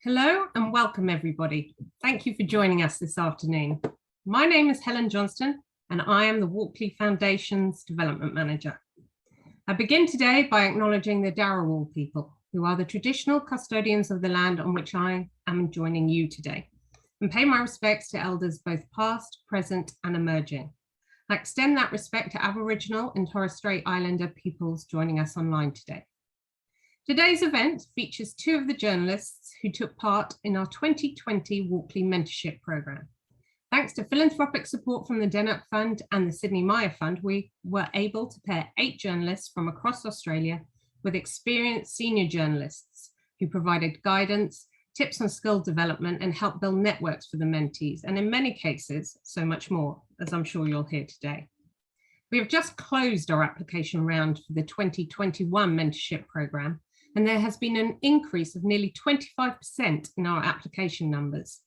Hello and welcome everybody. Thank you for joining us this afternoon. My name is Helen Johnston and I am the Walkley Foundation's Development Manager. I begin today by acknowledging the Darawal people, who are the traditional custodians of the land on which I am joining you today, and pay my respects to elders both past, present and emerging. I extend that respect to Aboriginal and Torres Strait Islander peoples joining us online today. Today's event features two of the journalists who took part in our 2020 Walkley Mentorship Programme. Thanks to philanthropic support from the Adjunct Fund and the Sydney Myer Fund, we were able to pair 8 journalists from across Australia with experienced senior journalists who provided guidance, tips on skill development and helped build networks for the mentees, and in many cases, so much more, as I'm sure you'll hear today. We have just closed our application round for the 2021 Mentorship Programme, and there has been an increase of nearly 25% in our application numbers.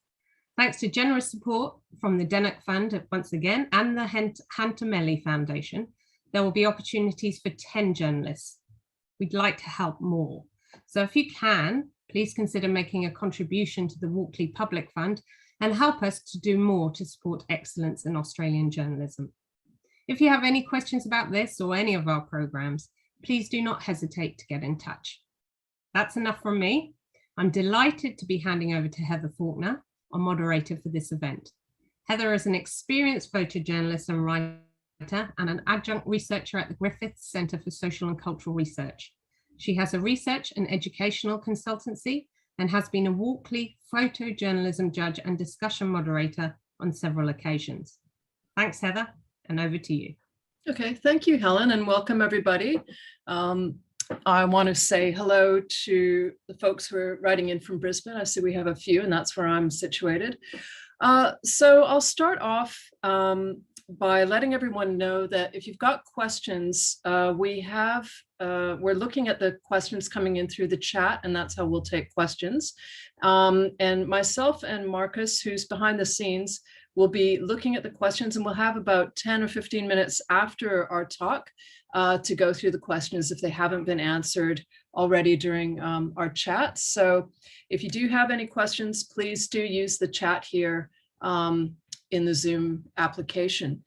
Thanks to generous support from the Adjunct Fund once again and the Hantamelli Foundation, there will be opportunities for 10 journalists. We'd like to help more. So if you can, please consider making a contribution to the Walkley Public Fund and help us to do more to support excellence in Australian journalism. If you have any questions about this or any of our programs, please do not hesitate to get in touch. That's enough from me. I'm delighted to be handing over to Heather Faulkner, our moderator for this event. Heather is an experienced photojournalist and writer and an adjunct researcher at the Griffith Centre for Social and Cultural Research. She has a research and educational consultancy and has been a Walkley photojournalism judge and discussion moderator on several occasions. Thanks, Heather, and over to you. Okay, thank you, Helen, and welcome everybody. I want to say hello to the folks who are writing in from Brisbane. I see we have a few, and that's where I'm situated. So I'll start off by letting everyone know that if you've got questions, we're looking at the questions coming in through the chat, and that's how we'll take questions. And myself and Marcus, who's behind the scenes, will be looking at the questions, and we'll have about 10 or 15 minutes after our talk to go through the questions if they haven't been answered already during our chat. So if you do have any questions, please do use the chat here in the Zoom application.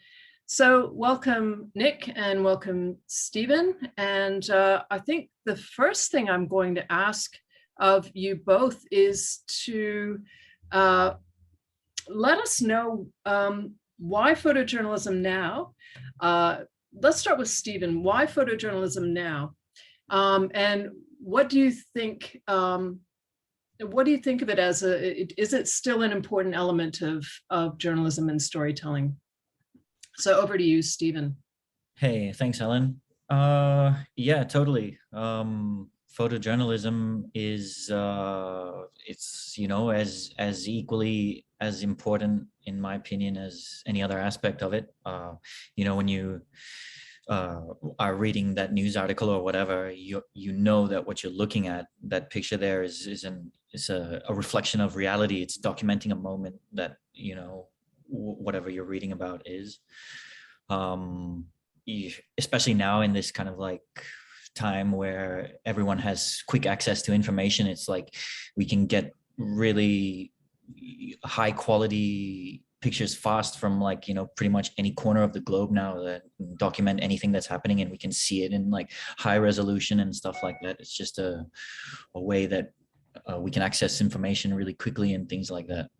So welcome, Nick, and welcome, Stephen. And I think the first thing I'm going to ask of you both is to let us know why photojournalism now. Let's start with Stephen. Why photojournalism now? And what do you think? What do you think of it as is it still an important element of journalism and storytelling? So over to you, Stephen. Hey, thanks, Helen. Yeah, totally. Photojournalism is it's, you know, as equally as important, in my opinion, as any other aspect of it. You know, when you are reading that news article or whatever, you know that what you're looking at, that picture there is a reflection of reality. It's documenting a moment that, you know, whatever you're reading about is. Especially now in this kind of like time where everyone has quick access to information, it's like we can get really high quality pictures fast from, like, you know, pretty much any corner of the globe now, that document anything that's happening, and we can see it in like high resolution and stuff like that. It's just a way that we can access information really quickly and things like that.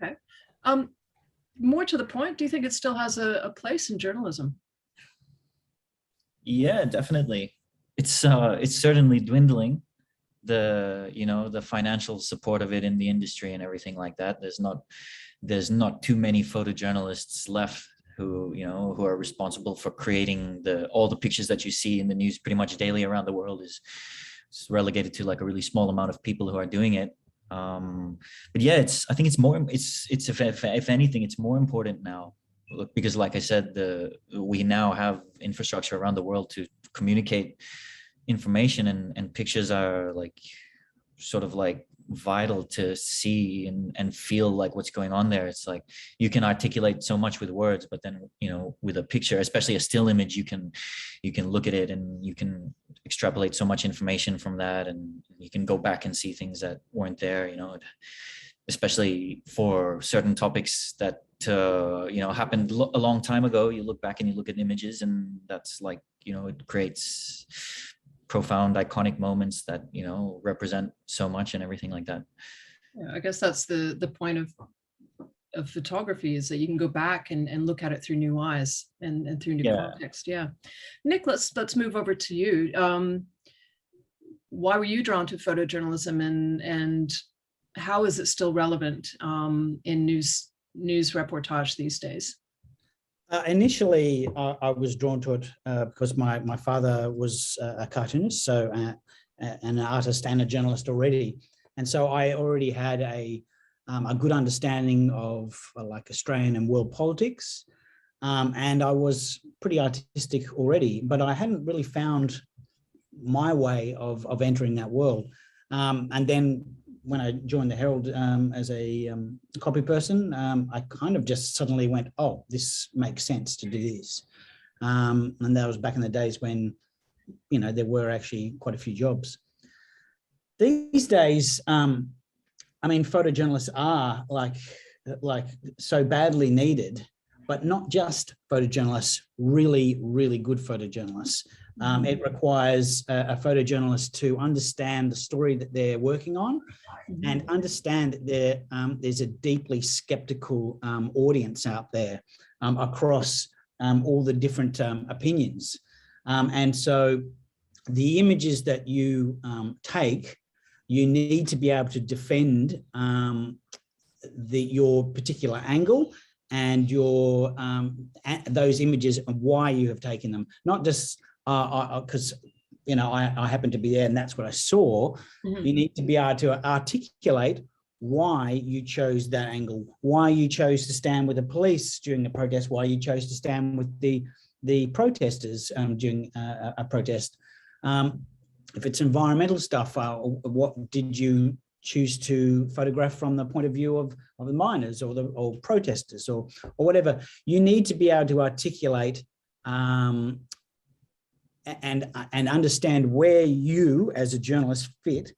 Okay. More to the point, do you think it still has a place in journalism? Yeah, definitely. It's certainly dwindling, the financial support of it in the industry and everything like that. There's not too many photojournalists left who are responsible for creating all the pictures that you see in the news pretty much daily around the world. Is relegated to like a really small amount of people who are doing it. But yeah, I think it's more, if anything, it's more important now, because like I said, we now have infrastructure around the world to communicate information, and pictures are like sort of like vital to see and feel like what's going on there. It's like you can articulate so much with words, but then, you know, with a picture, especially a still image, you can look at it and you can extrapolate so much information from that, and you can go back and see things that weren't there, especially for certain topics that happened a long time ago. You look back and you look at images, and that's like, it creates profound iconic moments that represent so much and everything like that. Yeah, I guess that's the point of photography, is that you can go back and look at it through new eyes and through new context. Yeah. Nick, let's move over to you. Why were you drawn to photojournalism, and how is it still relevant in news reportage these days? Initially, I was drawn to it because my father was a cartoonist, so an artist and a journalist already, and so I already had a good understanding of like Australian and world politics, and I was pretty artistic already, but I hadn't really found my way of entering that world. And then when I joined the Herald as a copy person, I kind of just suddenly went, oh, this makes sense to do this. And that was back in the days when, there were actually quite a few jobs. These days, photojournalists are like so badly needed, but not just photojournalists, really, really good photojournalists. It requires a photojournalist to understand the story that they're working on, and understand that there's a deeply skeptical audience out there across all the different opinions. And so the images that you take, you need to be able to defend your particular angle and your those images and why you have taken them, not just because I happened to be there and that's what I saw. You need to be able to articulate why you chose that angle, why you chose to stand with the police during the protest, why you chose to stand with the protesters during a protest. If it's environmental stuff, what did you choose to photograph from the point of view of the miners or protesters or whatever? You need to be able to articulate and understand where you as a journalist fit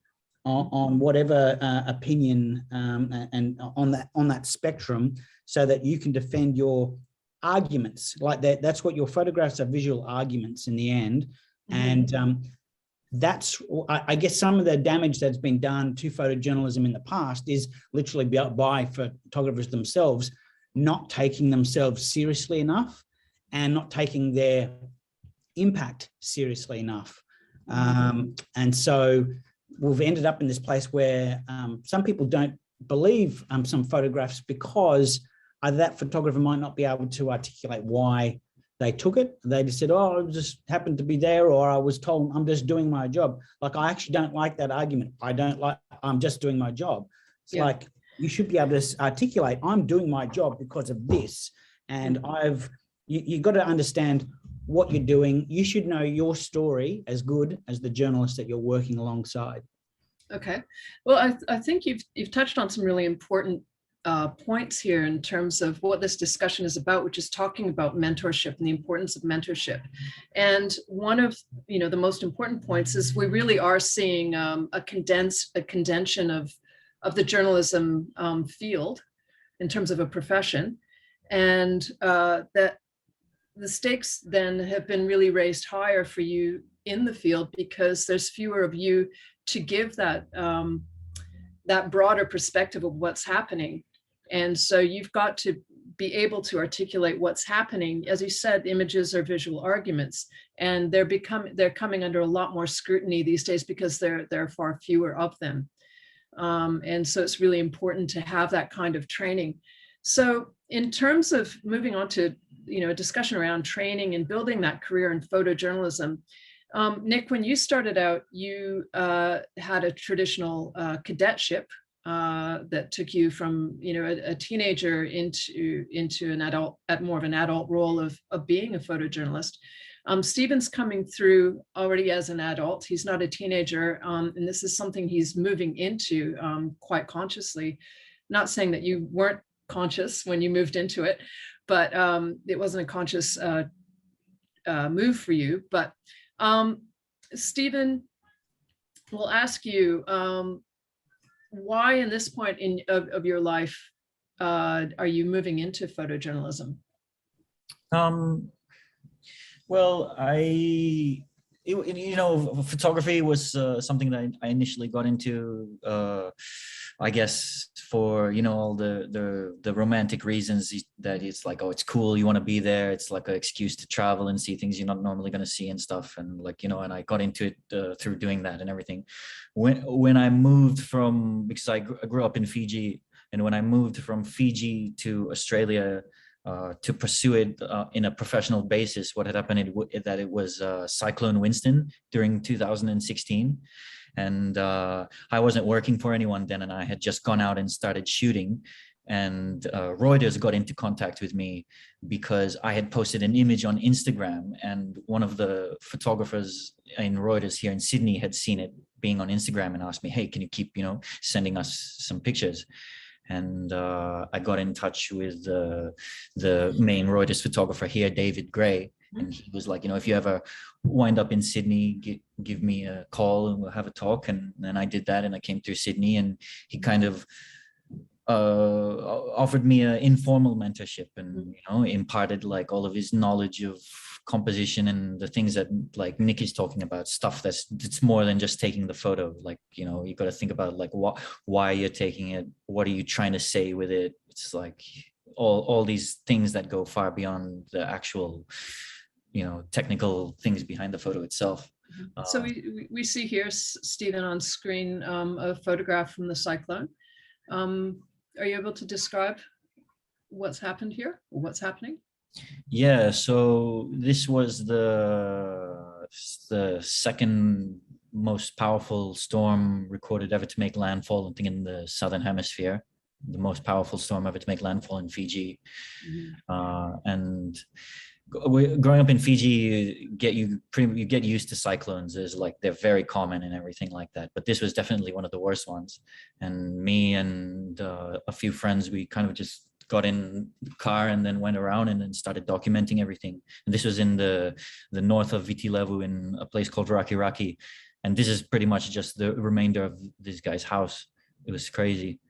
on whatever opinion and on that spectrum, so that you can defend your arguments like that. That's what your photographs are, visual arguments in the end. And that's, I guess, some of the damage that's been done to photojournalism in the past is literally by photographers themselves not taking themselves seriously enough and not taking their impact seriously enough. And so we've ended up in this place where some people don't believe some photographs because either that photographer might not be able to articulate why they took it. They just said, oh, I just happened to be there, or I was told I'm just doing my job. Like, I actually don't like that argument. I'm just doing my job. It's like, you should be able to articulate, I'm doing my job because of this. And you've got to understand what you're doing. You should know your story as good as the journalist that you're working alongside. Okay. Well, I think you've touched on some really important points here in terms of what this discussion is about, which is talking about mentorship and the importance of mentorship. And one of the most important points is we really are seeing a condension of the journalism field in terms of a profession, and that the stakes then have been really raised higher for you in the field because there's fewer of you to give that that broader perspective of what's happening. And so you've got to be able to articulate what's happening. As you said, images are visual arguments, and they're coming under a lot more scrutiny these days because there are far fewer of them. And so it's really important to have that kind of training. So in terms of moving on to a discussion around training and building that career in photojournalism, Nick, when you started out, you had a traditional cadetship that took you from a teenager into an adult, at more of an adult role of being a photojournalist. Steven's coming through already as an adult. He's not a teenager, and this is something he's moving into quite consciously. Not saying that you weren't conscious when you moved into it, but it wasn't a conscious move for you. But Stephen, we'll ask you, why in this point of your life are you moving into photojournalism? Well, photography was something that I initially got into, I guess, for, all the romantic reasons that it's like, oh, it's cool, you want to be there. It's like an excuse to travel and see things you're not normally going to see and stuff. And like, and I got into it through doing that and everything. When I moved from, because I grew up in Fiji, and when I moved from Fiji to Australia, to pursue it in a professional basis, what had happened that it was Cyclone Winston during 2016. And I wasn't working for anyone then, and I had just gone out and started shooting. And Reuters got into contact with me because I had posted an image on Instagram, and one of the photographers in Reuters here in Sydney had seen it being on Instagram and asked me, hey, can you keep, sending us some pictures? And I got in touch with the main Reuters photographer here, David Gray. And he was like, if you ever wind up in Sydney, give me a call and we'll have a talk. And then I did that, and I came through Sydney, and he kind of offered me an informal mentorship, and imparted like all of his knowledge of composition and the things that like Nick is talking about, stuff it's more than just taking the photo. Like, you got to think about like why you're taking it, what are you trying to say with it. It's like all these things that go far beyond the actual technical things behind the photo itself. So we see here, Stephen, on screen a photograph from the cyclone. Are you able to describe what's happened here, or what's happening? Yeah, so this was the second most powerful storm recorded ever to make landfall, I think, in the Southern Hemisphere. The most powerful storm ever to make landfall in Fiji. And growing up in Fiji, you get used to cyclones. They're very common and everything like that. But this was definitely one of the worst ones. And me and a few friends, we kind of just got in the car and then went around and then started documenting everything. And this was in the north of Viti Levu, in a place called Raki. And this is pretty much just the remainder of this guy's house. It was crazy.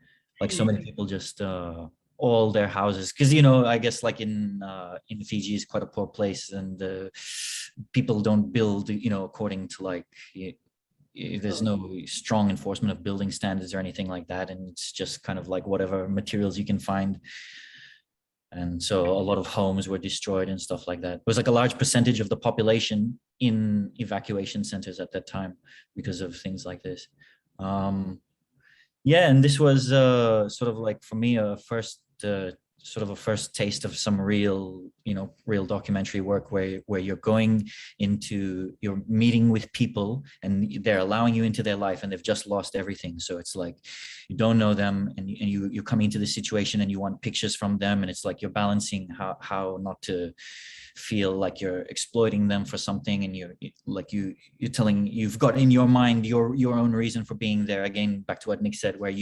Like, so many people just all their houses, because I guess like in Fiji is quite a poor place, and people don't build according to like there's no strong enforcement of building standards or anything like that, and it's just kind of like whatever materials you can find. And so a lot of homes were destroyed and stuff like that. It was like a large percentage of the population in evacuation centers at that time because of things like this. Yeah, and this was sort of like, for me, a first taste of some real documentary work, where you're meeting with people and they're allowing you into their life, and they've just lost everything. So it's like, you don't know them, and you're coming into this situation and you want pictures from them, and it's like you're balancing how not to feel like you're exploiting them for something, and you've got in your mind your own reason for being there. Again, back to what Nick said, where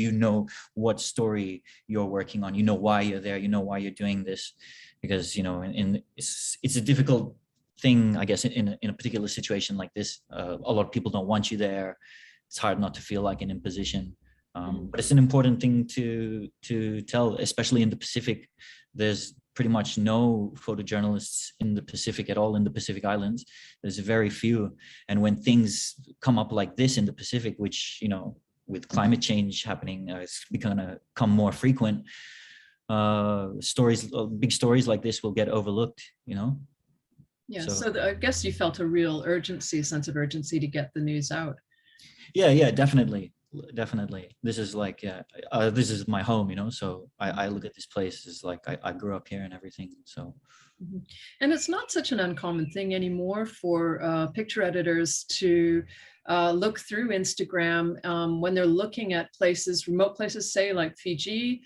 what story you're working on, why you're there, why you're doing this, because it's a difficult thing, I guess, in a particular situation like this. A lot of people don't want you there. It's hard not to feel like an imposition, but it's an important thing to tell, especially in the Pacific. There's pretty much no photojournalists in the Pacific at all, in the Pacific Islands. There's very few. And when things come up like this in the Pacific, which, with climate change happening, it's going to come more frequent, big stories like this will get overlooked, Yeah, so I guess you felt a real sense of urgency to get the news out. Yeah, definitely. This is like, this is my home, so I look at this place as like, I grew up here and everything, so. And it's not such an uncommon thing anymore for picture editors to look through Instagram when they're looking at remote places, say like Fiji,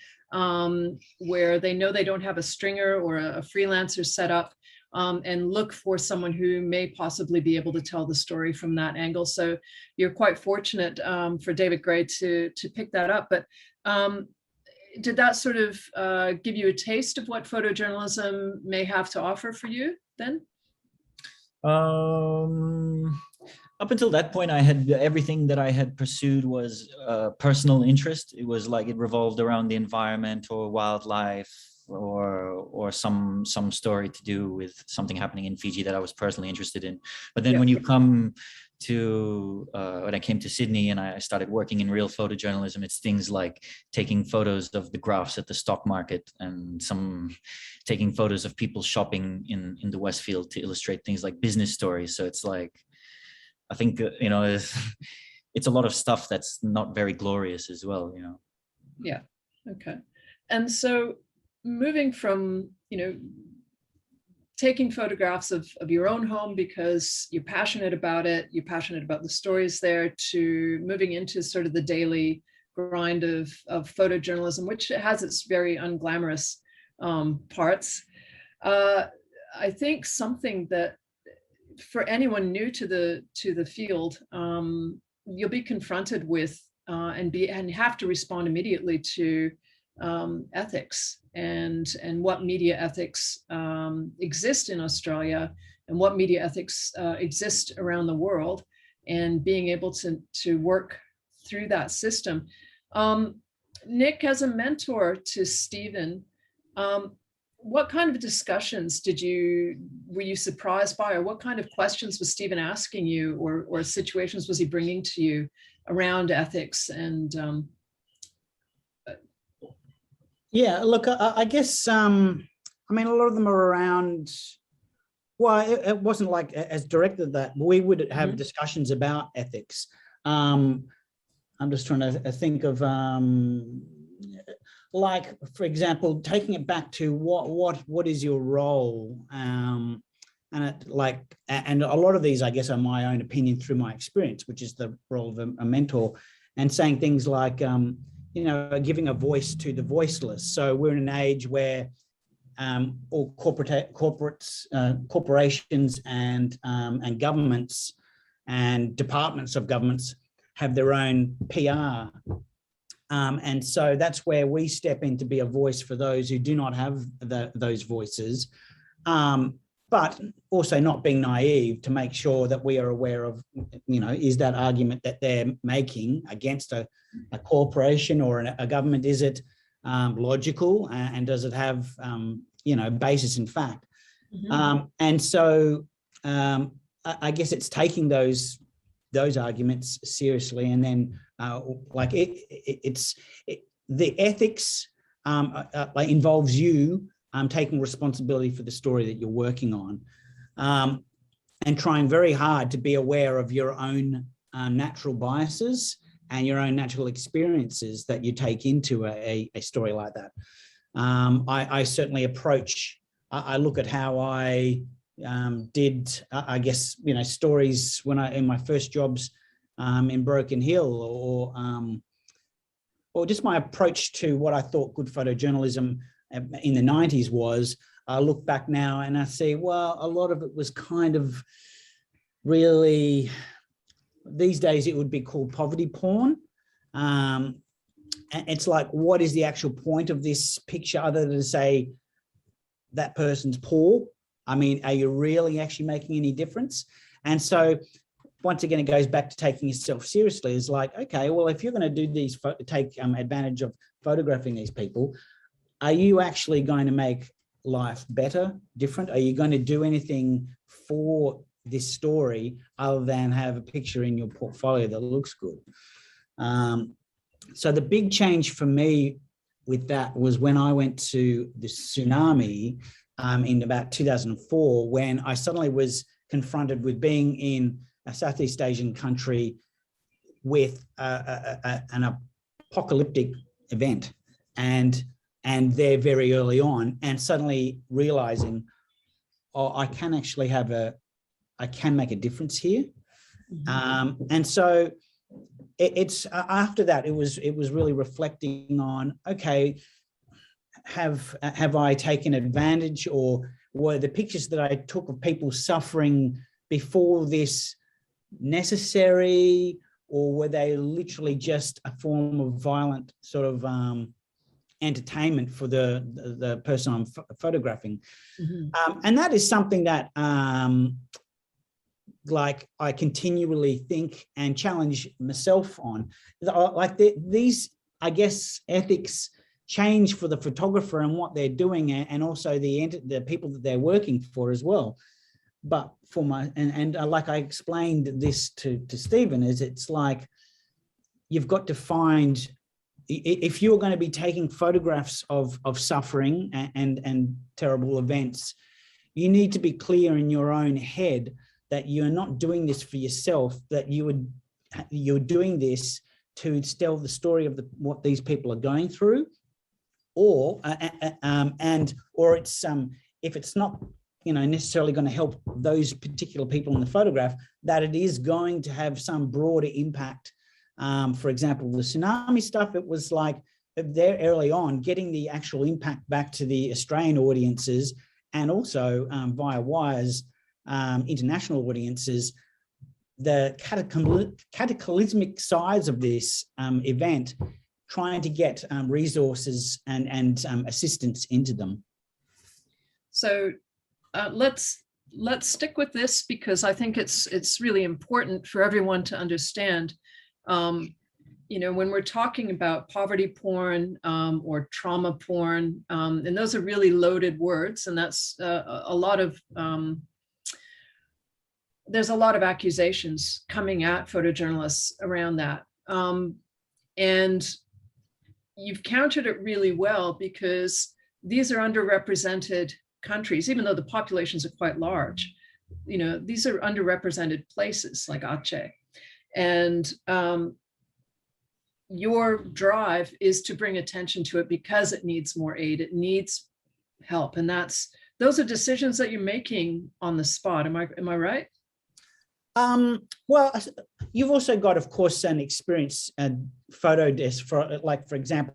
where they know they don't have a stringer or a freelancer set up, and look for someone who may possibly be able to tell the story from that angle. So you're quite fortunate for David Gray to pick that up. But did that sort of give you a taste of what photojournalism may have to offer for you then? up until that point, I had everything that I had pursued was personal interest. It was like it revolved around the environment or wildlife or some story to do with something happening in Fiji that I was personally interested in. But then when you come to when I came to Sydney and I started working in real photojournalism, it's things like taking photos of the graphs at the stock market and taking photos of people shopping in the Westfield to illustrate things like business stories. So it's like, I think, it's a lot of stuff that's not very glorious as well, Yeah. Okay. And so moving from, taking photographs of your own home because you're passionate about it, you're passionate about the stories there, to moving into sort of the daily grind of photojournalism, which has its very unglamorous parts. I think something that for anyone new to the field, you'll be confronted with and have to respond immediately to ethics and what media ethics exist in Australia and what media ethics exist around the world, and being able to work through that system. Nick, as a mentor to Steven, what kind of discussions were you surprised by, or what kind of questions was Steven asking you, or situations was he bringing to you around ethics? And yeah, look, I guess, a lot of them are around, well, it wasn't like as directed that we would have discussions about ethics. I'm just trying to think of, like, for example, taking it back to what is your role, and a lot of these, I guess, are my own opinion through my experience, which is the role of a mentor, and saying things like, giving a voice to the voiceless. So we're in an age where all corporations and governments and departments of governments have their own PR. And so that's where we step in to be a voice for those who do not have those voices, but also not being naive to make sure that we are aware of, is that argument that they're making against a corporation or a government, is it logical, and does it have, basis in fact? And so I guess it's taking those arguments seriously, and then the ethics involves you taking responsibility for the story that you're working on, and trying very hard to be aware of your own natural biases and your own natural experiences that you take into a story like that. I certainly I look at how I did, I guess, stories when in my first jobs in Broken Hill, or just my approach to what I thought good photojournalism in the 90s was. I look back now and I see, well, a lot of it was kind of really, these days it would be called poverty porn. And it's like, what is the actual point of this picture other than to say that person's poor? I mean, are you really actually making any difference? And so once again, it goes back to taking yourself seriously. It's like, okay, well, if you're going to do these, take advantage of photographing these people, are you actually going to make life better, different? Are you going to do anything for this story other than have a picture in your portfolio that looks good? So the big change for me with that was when I went to the tsunami in about 2004, when I suddenly was confronted with being in a Southeast Asian country with an apocalyptic event, and there very early on, and suddenly realizing, oh, I can actually I can make a difference here. And so it's after that, it was really reflecting on, okay, have I taken advantage, or were the pictures that I took of people suffering before this necessary, or were they literally just a form of violent sort of entertainment for the person I'm photographing? And that is something that like I continually think and challenge myself on. Like these, I guess, ethics change for the photographer and what they're doing, and also the people that they're working for as well. But for my, and like I explained this to Stephen, is it's like, you've got to find, if you're going to be taking photographs of suffering and terrible events, you need to be clear in your own head that you're not doing this for yourself, that you're doing this to tell the story of what these people are going through, or it's if it's not necessarily going to help those particular people in the photograph, that it is going to have some broader impact. For example, the tsunami stuff, it was like there early on, getting the actual impact back to the Australian audiences, and also via wires, international audiences, the cataclysmic size of this event, trying to get resources and assistance into them. So let's stick with this, because I think it's really important for everyone to understand. When we're talking about poverty porn or trauma porn, and those are really loaded words, and that's a lot of there's a lot of accusations coming at photojournalists around that, and you've countered it really well, because these are underrepresented countries, even though the populations are quite large. These are underrepresented places like Aceh, and your drive is to bring attention to it because it needs more aid, it needs help, and those are decisions that you're making on the spot. Am I right? Well, you've also got, of course, an experienced photo desk. For example,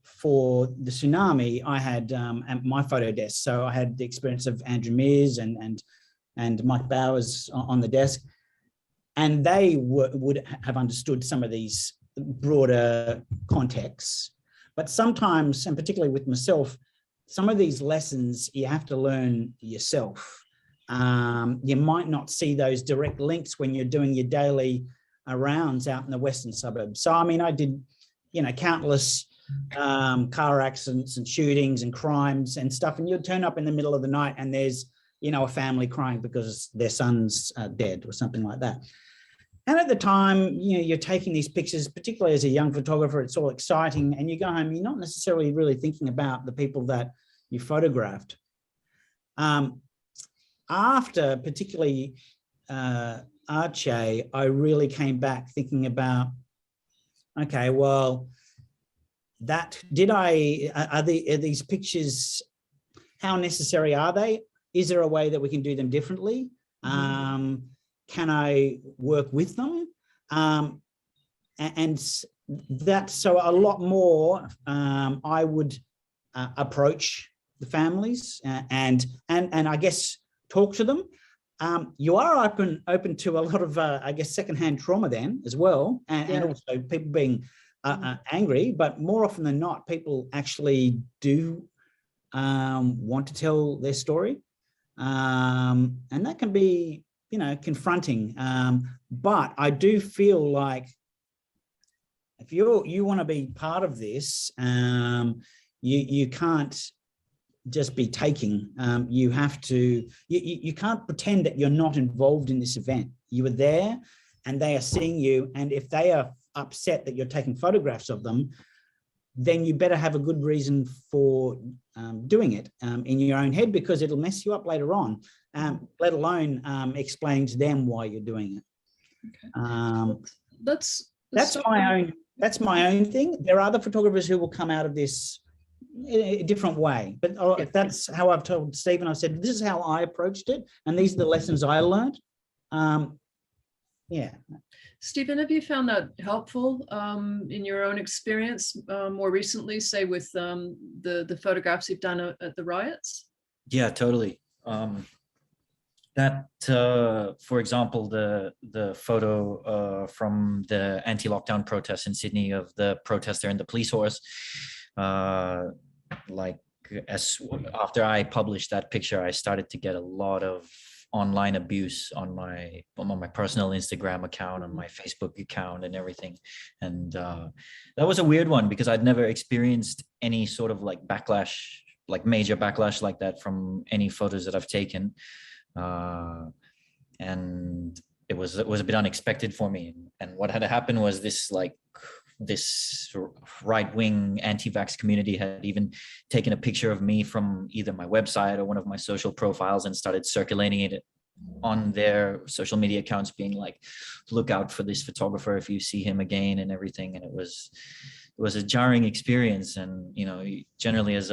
for the tsunami, I had my photo desk. So I had the experience of Andrew Mears and Mike Bowers on the desk, and they would have understood some of these broader contexts. But sometimes, and particularly with myself, some of these lessons you have to learn yourself. You might not see those direct links when you're doing your daily rounds out in the western suburbs. So, I mean, I did, countless car accidents and shootings and crimes and stuff, and you'd turn up in the middle of the night and there's, a family crying because their son's dead or something like that. And at the time, you're taking these pictures, particularly as a young photographer, it's all exciting, and you go home, you're not necessarily really thinking about the people that you photographed. After particularly Aceh, I really came back thinking about, okay, well, are these pictures, how necessary are they? Is there a way that we can do them differently? Can I work with them? And that, so a lot more, I would approach the families and I guess talk to them. You are open to a lot of, I guess, secondhand trauma then as well, and also people being angry, but more often than not, people actually do want to tell their story, and that can be, confronting. But I do feel like if you want to be part of this, you can't just be taking. You have to, you can't pretend that you're not involved in this event. You were there and they are seeing you. And if they are upset that you're taking photographs of them, then you better have a good reason for doing it in your own head, because it'll mess you up later on, let alone explaining to them why you're doing it. Okay. That's my own thing. There are other photographers who will come out of this in a different way, but that's how I've told Stephen. I said, this is how I approached it, and these are the lessons I learned. Stephen, have you found that helpful in your own experience more recently, say with the photographs you've done at the riots? Yeah, totally. For example, the photo from the anti-lockdown protests in Sydney of the protester and the police horse, after I published that picture, I started to get a lot of online abuse on my personal Instagram account, on my Facebook account and everything. And that was a weird one because I'd never experienced any sort of like backlash, like major backlash like that from any photos that I've taken. And it was a bit unexpected for me. And what had happened was this right-wing anti-vax community had even taken a picture of me from either my website or one of my social profiles and started circulating it on their social media accounts, being like, look out for this photographer if you see him again and everything. And it was a jarring experience. And, you know, generally as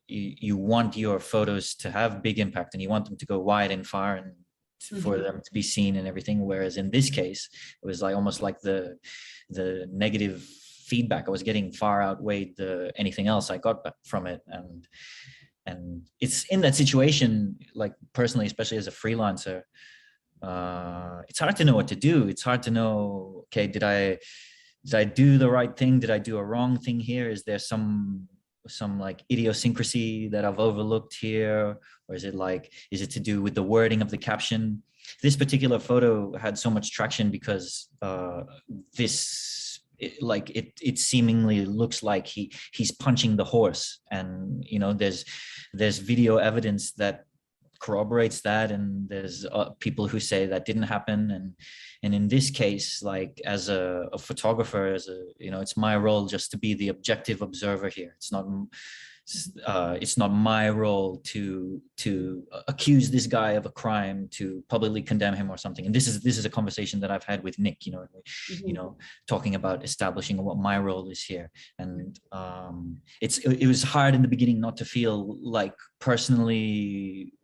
you want your photos to have big impact and you want them to go wide and far and for them to be seen and everything. Whereas in this case, it was like almost like the negative feedback I was getting far outweighed anything else I got from it. And it's in that situation, like personally, especially as a freelancer, it's hard to know what to do. It's hard to know, okay, did I do the right thing? Did I do a wrong thing here? Is there some like idiosyncrasy that I've overlooked here? Or is it to do with the wording of the caption? This particular photo had so much traction because it seemingly looks like he's punching the horse, and you know there's video evidence that corroborates that, and there's people who say that didn't happen, and in this case, like as a photographer, it's my role just to be the objective observer here. It's not my role to accuse this guy of a crime, to publicly condemn him or something. And this is a conversation that I've had with Nick, talking about establishing what my role is here. And it was hard in the beginning not to feel like personally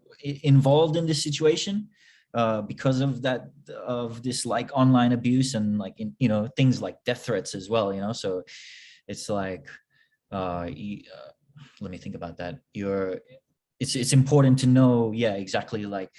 involved in this situation because of this like online abuse and like things like death threats as well. So it's like let me think about that. It's important to know, exactly like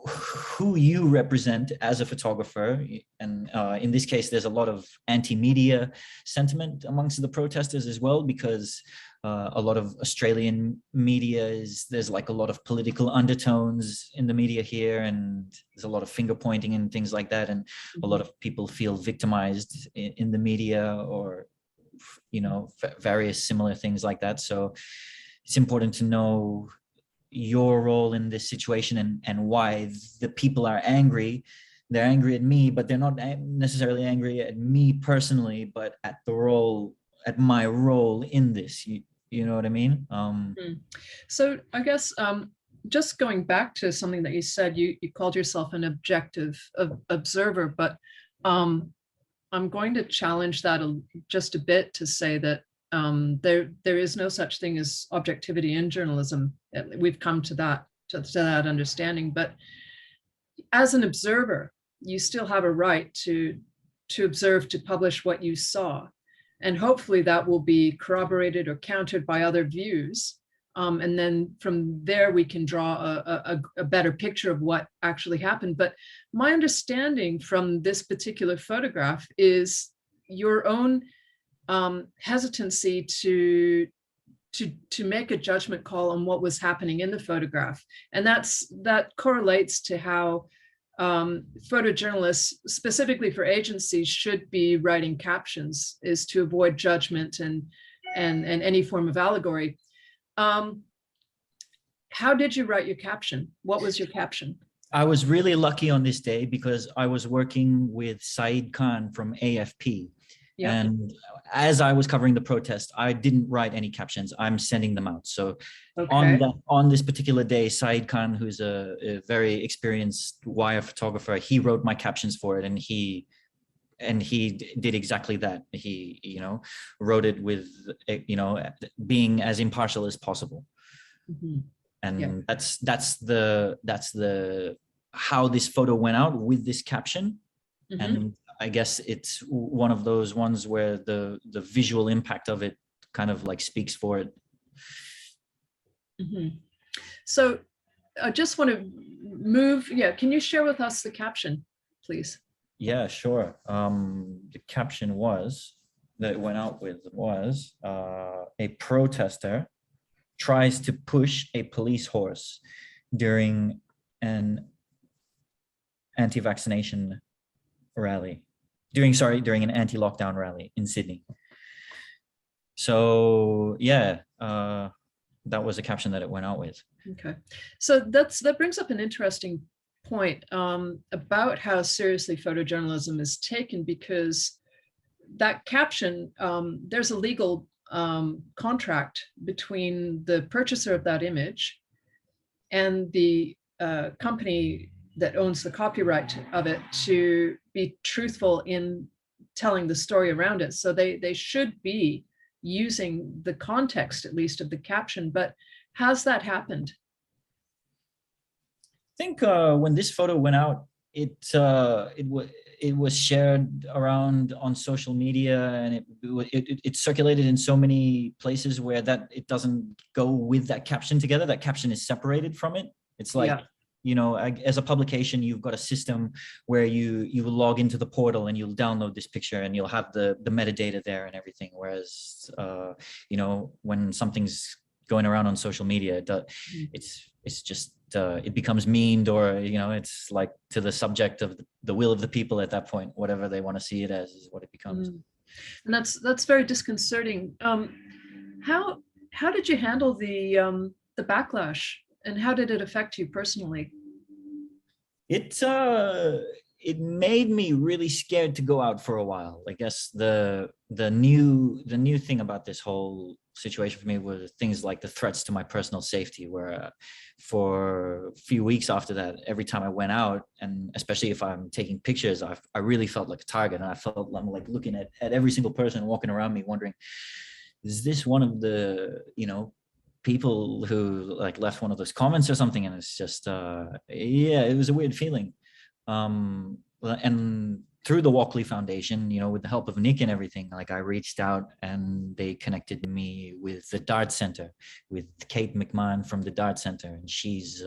who you represent as a photographer. And in this case, there's a lot of anti-media sentiment amongst the protesters as well, because a lot of Australian media there's like a lot of political undertones in the media here, and there's a lot of finger pointing and things like that. And a lot of people feel victimized in the media, or various similar things like that. So it's important to know your role in this situation and why the people are angry. They're angry at me, but they're not necessarily angry at me personally, but at my role in this. You know what I mean? So I guess just going back to something that you said, you called yourself an objective observer, but I'm going to challenge that just a bit to say that there is no such thing as objectivity in journalism. We've come to that understanding. But as an observer, you still have a right to observe, to publish what you saw, and hopefully that will be corroborated or countered by other views. And then from there, we can draw a better picture of what actually happened. But my understanding from this particular photograph is your own hesitancy to make a judgment call on what was happening in the photograph. And that correlates to how photojournalists, specifically for agencies, should be writing captions, is to avoid judgment and any form of allegory. How did you write your caption? What was your caption? I was really lucky on this day because I was working with Saeed Khan from AFP. Yeah. And as I was covering the protest, I didn't write any captions. I'm sending them out. So on this particular day, Saeed Khan, who's a very experienced wire photographer, he wrote my captions for it, and he did exactly that. He wrote it with being as impartial as possible. Mm-hmm. And that's the how this photo went out with this caption. Mm-hmm. And I guess it's one of those ones where the visual impact of it kind of like speaks for it. Mm-hmm. So I just want to move. Can you share with us the caption, please? Yeah, sure. The caption that it went out with was a protester tries to push a police horse during an anti-vaccination rally, during an anti-lockdown rally in Sydney. So yeah, that was a caption that it went out with. Okay, so that brings up an interesting point about how seriously photojournalism is taken, because that caption, there's a legal contract between the purchaser of that image and the company that owns the copyright of it to be truthful in telling the story around it. So they should be using the context, at least, of the caption. But has that happened? I think when this photo went out, it was shared around on social media, and it circulated in so many places where that it doesn't go with that caption together. That caption is separated from it. It's like, you know, as a publication, you've got a system where you log into the portal and you'll download this picture and you'll have the metadata there and everything. Whereas, you know, when something's going around on social media, it's just it becomes memed, or, you know, it's like to the subject of the will of the people at that point. Whatever they want to see it as is what it becomes. And that's very disconcerting. How did you handle the backlash, and how did it affect you personally? It made me really scared to go out for a while. I guess the new thing about this whole situation for me was things like the threats to my personal safety, where for a few weeks after that, every time I went out, and especially if I'm taking pictures, I really felt like a target, and I felt I'm like looking at every single person walking around me, wondering, is this one of the, you know, people who like left one of those comments or something? And it's just yeah, it was a weird feeling. And through the Walkley Foundation, you know, with the help of Nick and everything, like I reached out and they connected me with the Dart Center, with Kate McMahon from the Dart Center, and she's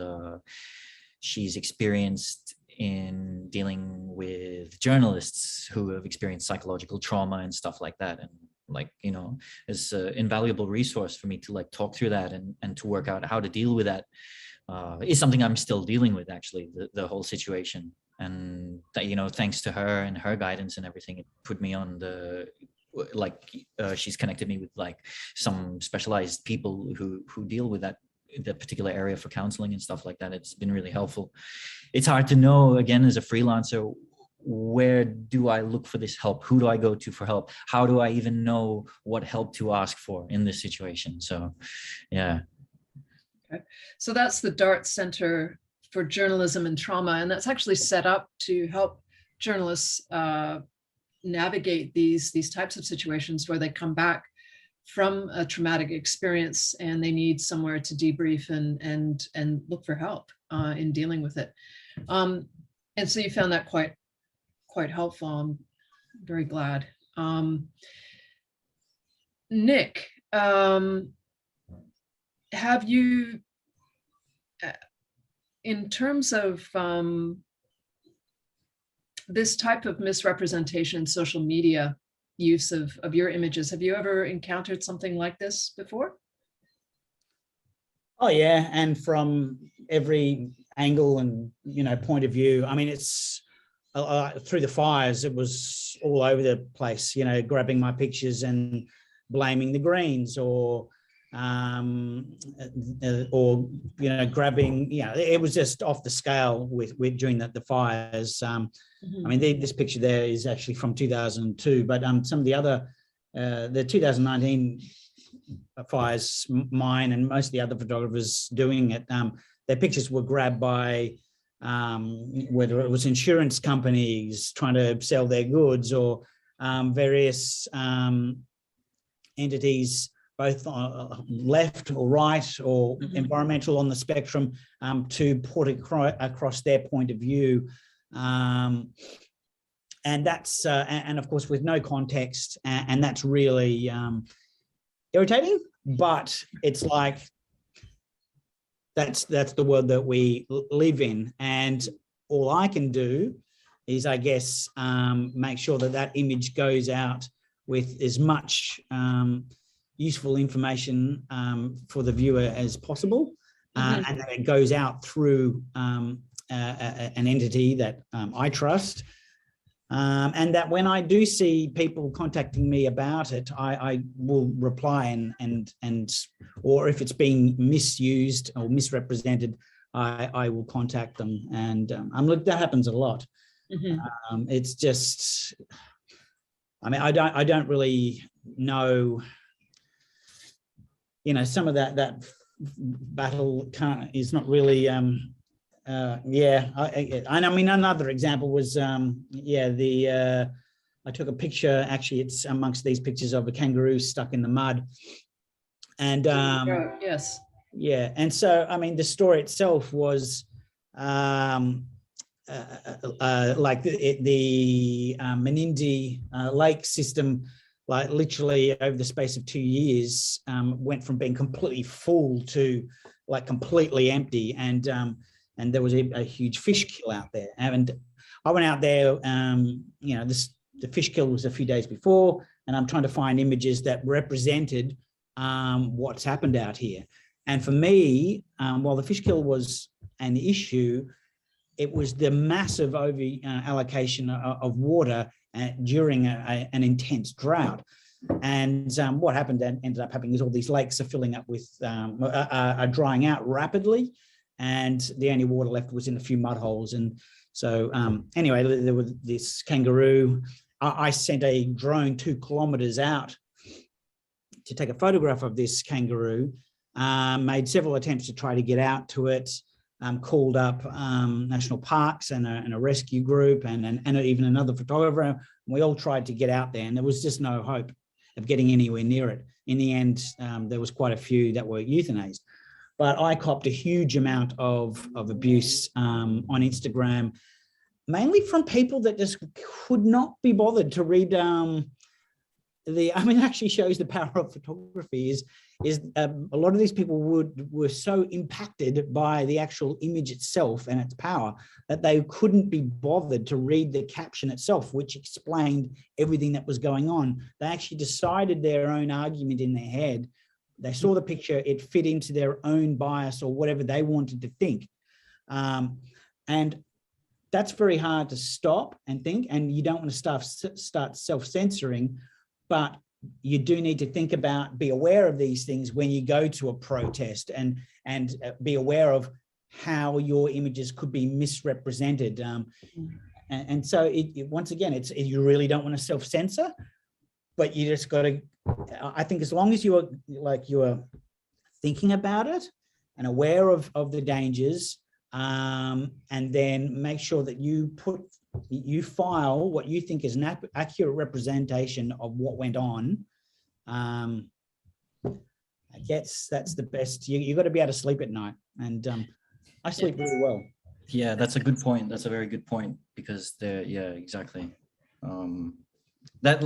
experienced in dealing with journalists who have experienced psychological trauma and stuff like that. And like, you know, it's an invaluable resource for me to like talk through that and to work out how to deal with that. Is something I'm still dealing with, actually, the whole situation. And that, you know, thanks to her and her guidance and everything, it put me on the, like, she's connected me with like some specialized people who deal with that particular area for counseling and stuff like that. It's been really helpful. It's hard to know, again, as a freelancer, where do I look for this help? Who do I go to for help? How do I even know what help to ask for in this situation? So, yeah. Okay. So that's the Dart Center for Journalism and Trauma, and that's actually set up to help journalists navigate these types of situations where they come back from a traumatic experience and they need somewhere to debrief and look for help in dealing with it. And so you found that quite helpful. I'm very glad. Nick, have you, in terms of this type of misrepresentation, social media use of your images, have you ever encountered something like this before? Oh yeah, and from every angle and, you know, point of view. I mean, it's through the fires, it was all over the place, you know, grabbing my pictures and blaming the Greens, or you know, grabbing, you know, it was just off the scale with during the fires. I mean, this picture there is actually from 2002, but some of the other, the 2019 fires, mine and most of the other photographers doing it, their pictures were grabbed by whether it was insurance companies trying to sell their goods, or various entities, both left or right or environmental on the spectrum, to put across their point of view. And that's, and of course with no context, and that's really irritating, but it's like, that's the world that we live in. And all I can do is, I guess, make sure that image goes out with as much useful information for the viewer as possible, and that it goes out through an entity that I trust. And that when I do see people contacting me about it, I will reply and or if it's being misused or misrepresented, I will contact them. And look, that happens a lot. Mm-hmm. It's just, I mean, I don't really know, you know, some of that battle is not really, yeah. I mean, another example was, I took a picture, actually it's amongst these pictures of a kangaroo stuck in the mud. And yes. Yeah, and so, I mean, the story itself was, like the Menindee lake system, like literally over the space of 2 years, went from being completely full to like completely empty, and there was a huge fish kill out there. And I went out there, you know, the fish kill was a few days before, and I'm trying to find images that represented what's happened out here. And for me, while the fish kill was an issue, it was the massive over allocation of water during an intense drought. And what happened and ended up happening is all these lakes are filling up with, are drying out rapidly, and the only water left was in a few mud holes. And so anyway, there was this kangaroo. I sent a drone 2 kilometers out to take a photograph of this kangaroo, made several attempts to try to get out to it, called up national parks and a rescue group and even another photographer. We all tried to get out there, and there was just no hope of getting anywhere near it. In the end, there was quite a few that were euthanized. But I copped a huge amount of abuse on Instagram, mainly from people that just could not be bothered to read I mean, it actually shows the power of photography is a lot of these people were so impacted by the actual image itself and its power that they couldn't be bothered to read the caption itself, which explained everything that was going on. They actually decided their own argument in their head. They saw the picture, it fit into their own bias or whatever they wanted to think. And that's very hard to stop and think, and you don't want to start self-censoring, but you do need to think about, be aware of these things when you go to a protest, and be aware of how your images could be misrepresented. And so once again, you really don't want to self-censor, but you just got to, I think as long as you are thinking about it and aware of the dangers, and then make sure that you file what you think is an accurate representation of what went on. I guess that's the best. You got to be able to sleep at night, and I sleep really well. Yeah, that's a good point. That's a very good point, because yeah, exactly. That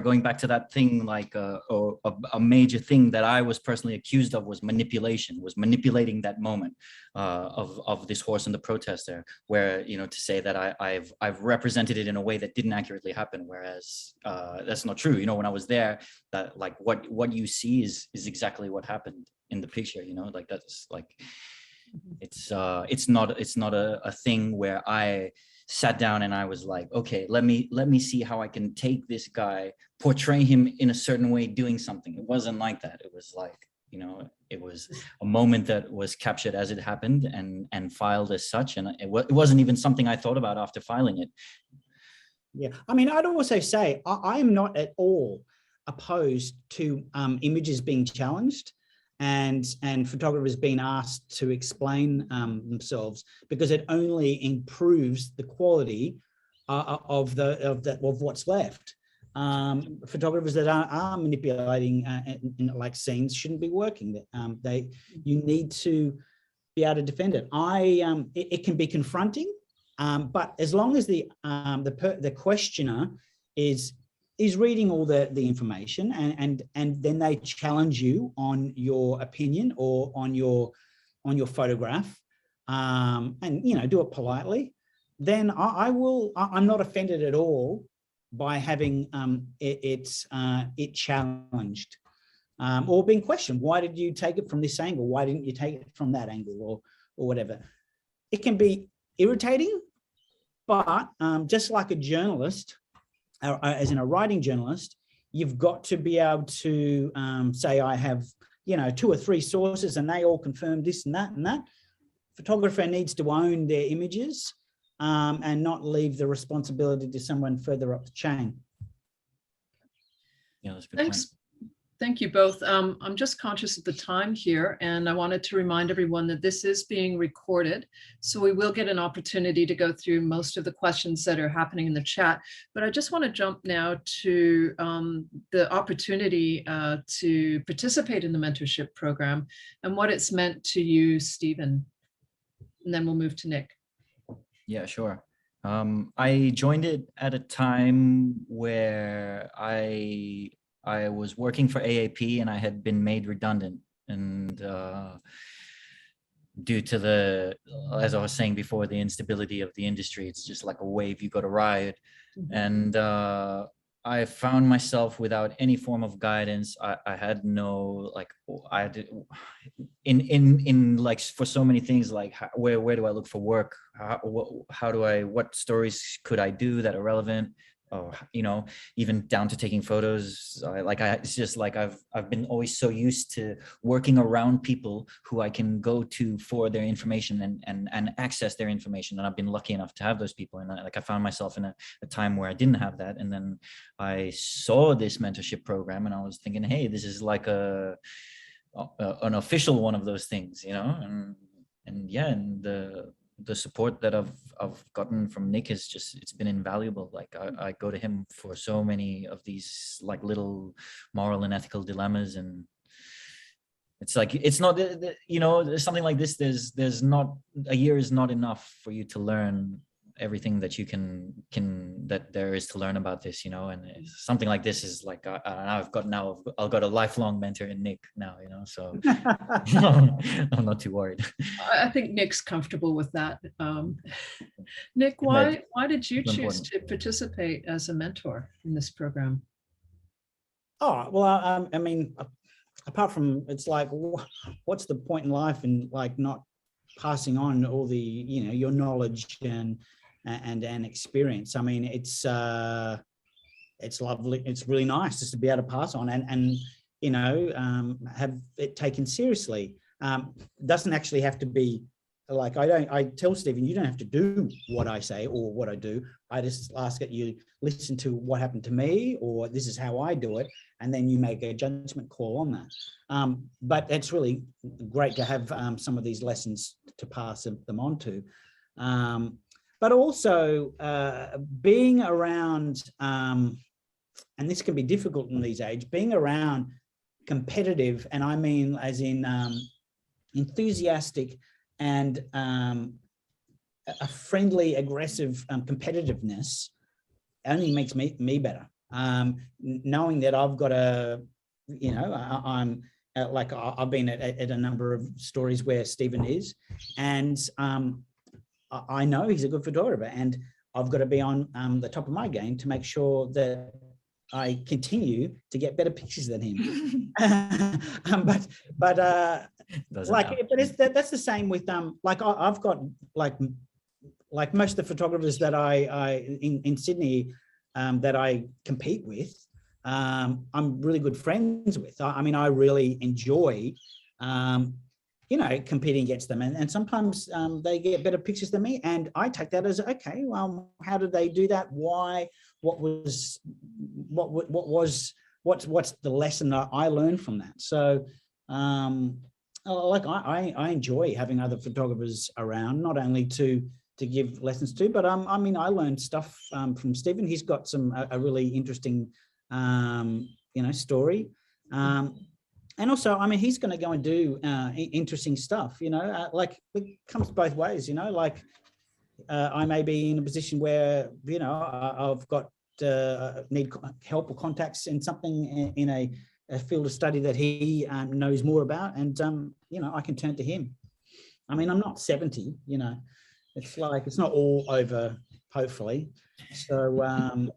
going back to that thing, a major thing that I was personally accused of was manipulating that moment of this horse in the protest there, where, you know, to say that I've represented it in a way that didn't accurately happen, whereas that's not true. You know, when I was there, that like what you see is exactly what happened in the picture. You know, like that's like it's not a thing where I sat down and I was like, okay, let me see how I can take this guy, portray him in a certain way doing something. It wasn't like that. It was like, you know, it was a moment that was captured as it happened and filed as such. And it wasn't even something I thought about after filing it. Yeah, I mean, I'd also say I am not at all opposed to images being challenged and photographers being asked to explain themselves, because it only improves the quality of what's left. Photographers that are manipulating like scenes shouldn't be working. You need to be able to defend it. It can be confronting, but as long as the questioner is reading all the information and then they challenge you on your opinion or on your photograph, and, you know, do it politely, then I'm not offended at all by having it challenged, or being questioned. Why did you take it from this angle? Why didn't you take it from that angle, or whatever? It can be irritating, but just like a journalist, as in a writing journalist, you've got to be able to say, I have, 2 or 3 sources and they all confirm this and that and that. Photographer needs to own their images and not leave the responsibility to someone further up the chain. Yeah, that's a good Thanks. point. Thank you both. I'm just conscious of the time here, and I wanted to remind everyone that this is being recorded. So we will get an opportunity to go through most of the questions that are happening in the chat. But I just want to jump now to the opportunity to participate in the mentorship program and what it's meant to you, Steven. And then we'll move to Nick. Yeah, sure. I joined it at a time where I was working for AAP and I had been made redundant, and due to the, as I was saying before, the instability of the industry, it's just like a wave you got to ride. Mm-hmm. And I found myself without any form of guidance. I had no, like, I did in like, for so many things, like where do I look for work? What stories could I do that are relevant? Or, even down to taking photos. It's just like I've been always so used to working around people who I can go to for their information and access their information. And I've been lucky enough to have those people. And I found myself in a time where I didn't have that. And then I saw this mentorship program and I was thinking, hey, this is like an official one of those things, and the support that I've gotten from Nick is just, it's been invaluable. Like I go to him for so many of these like little moral and ethical dilemmas, and it's like, it's not, there's something like this. There's not, a year is not enough for you to learn everything that you can that there is to learn about this, and something like this is like, I've got a lifelong mentor in Nick now, so I'm not too worried. I think Nick's comfortable with that. Nick, why did you choose to participate as a mentor in this program? Oh, well, I mean, apart from, it's like, what's the point in life in like not passing on all the, your knowledge and experience? I mean, it's lovely. It's really nice just to be able to pass on and have it taken seriously. Doesn't actually have to be like, I tell Steven, you don't have to do what I say or what I do. I just ask that you listen to what happened to me, or this is how I do it, and then you make a judgment call on that. But it's really great to have some of these lessons to pass them on to. But also being around, and this can be difficult in these age, being around competitive, and I mean as in enthusiastic and a friendly, aggressive competitiveness only makes me better. Knowing that I've got I'm like, I've been at a number of stories where Steven is, and I know he's a good photographer, and I've got to be on the top of my game to make sure that I continue to get better pictures than him. But that's the same with like I've got like most of the photographers that I in Sydney that I compete with, I'm really good friends with. I mean, I really enjoy competing against them, and sometimes they get better pictures than me, and I take that as, okay, well, how did they do that? Why? What's the lesson that I learned from that? So like I enjoy having other photographers around, not only to give lessons to, but I mean, I learned stuff from Steven. He's got a really interesting story. And also, I mean, he's going to go and do interesting stuff, like it comes both ways, like I may be in a position where, I've got need help or contacts in something in a field of study that he knows more about. And, I can turn to him. I mean, I'm not 70, it's like, it's not all over, hopefully. So,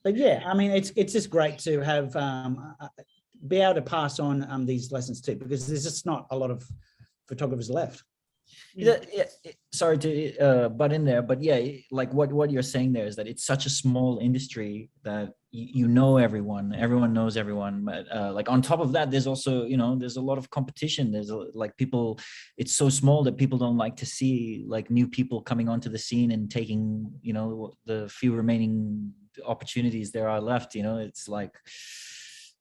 but yeah, I mean, it's just great to have, be able to pass on these lessons too, because there's just not a lot of photographers left. Sorry to butt in there, but yeah, like what you're saying there is that it's such a small industry that you know everyone knows everyone, but like on top of that, there's also, you know, there's a lot of competition. There's like people, it's so small that people don't like to see like new people coming onto the scene and taking, you know, the few remaining opportunities there are left. You know, it's like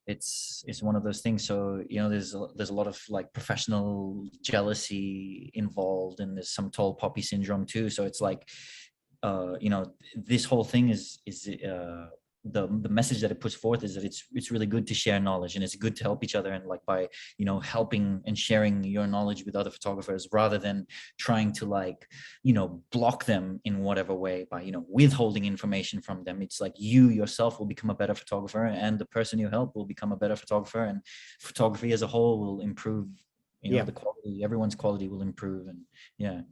it's one of those things. So, you know, there's a lot of like professional jealousy involved, and there's some tall poppy syndrome too. So it's like, you know, this whole thing is the message that it puts forth is that it's really good to share knowledge, and it's good to help each other, and like by, you know, helping and sharing your knowledge with other photographers rather than trying to, like, you know, block them in whatever way by, you know, withholding information from them. It's like you yourself will become a better photographer, and the person you help will become a better photographer, and photography as a whole will improve. You know, the quality, everyone's quality will improve. And yeah,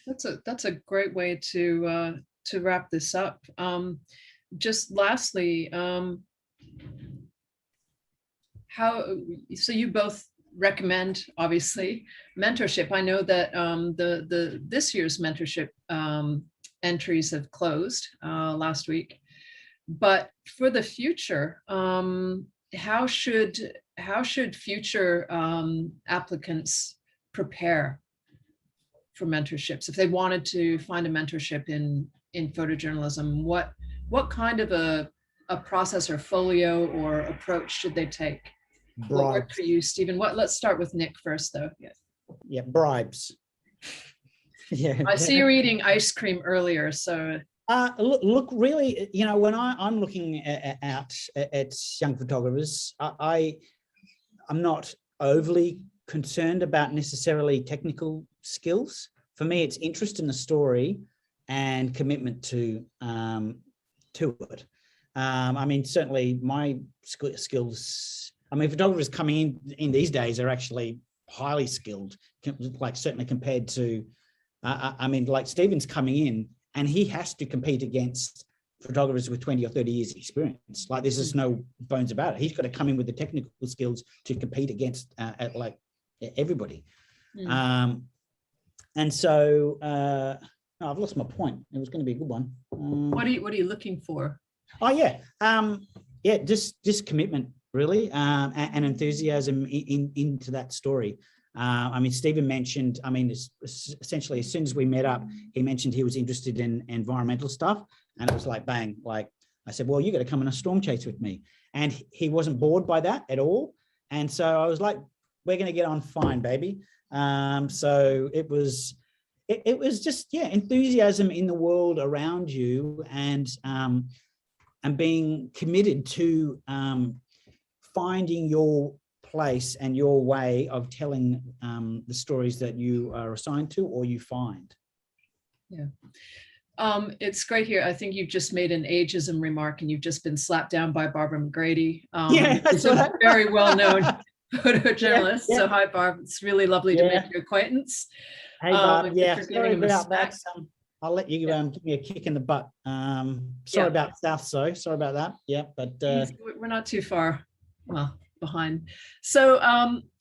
that's a great way to wrap this up. Just lastly, so you both recommend, obviously, mentorship. I know that this year's mentorship entries have closed last week, but for the future, how should future applicants prepare for mentorships if they wanted to find a mentorship in photojournalism? What kind of a process or folio or approach should they take? What worked for you, Stephen? Let's start with Nick first, though. Yeah, bribes. Yeah. I see you're eating ice cream earlier, so. Look, really, you know, when I'm looking at young photographers, I'm not overly concerned about necessarily technical skills. For me, it's interest in the story and commitment to it. I mean, certainly my skills, I mean, photographers coming in these days are actually highly skilled, like certainly compared to, I mean, like Stephen's coming in and he has to compete against photographers with 20 or 30 years experience. Like there's just no bones about it. He's got to come in with the technical skills to compete against like everybody. And so, no, I've lost my point. It was going to be a good one. What are you looking for? Oh yeah, yeah, just commitment really, and enthusiasm into that story. I mean, Stephen mentioned. I mean, essentially, as soon as we met up, he mentioned he was interested in environmental stuff, and it was like bang. Like I said, well, you got to come on a storm chase with me, and he wasn't bored by that at all. And so I was like, we're going to get on fine, baby. So it was. It was just, yeah, enthusiasm in the world around you, and being committed to finding your place and your way of telling the stories that you are assigned to or you find. Yeah. It's great here. I think you've just made an ageism remark and you've just been slapped down by Barbara McGrady. Yeah, it's a very well-known photojournalist. Yeah. So hi, Barb. It's really lovely to make your acquaintance. Hey, Barb. Yeah, sorry about that. I'll let you give me a kick in the butt. Sorry about South, sorry about that. Yeah, but we're not too far, well, behind. So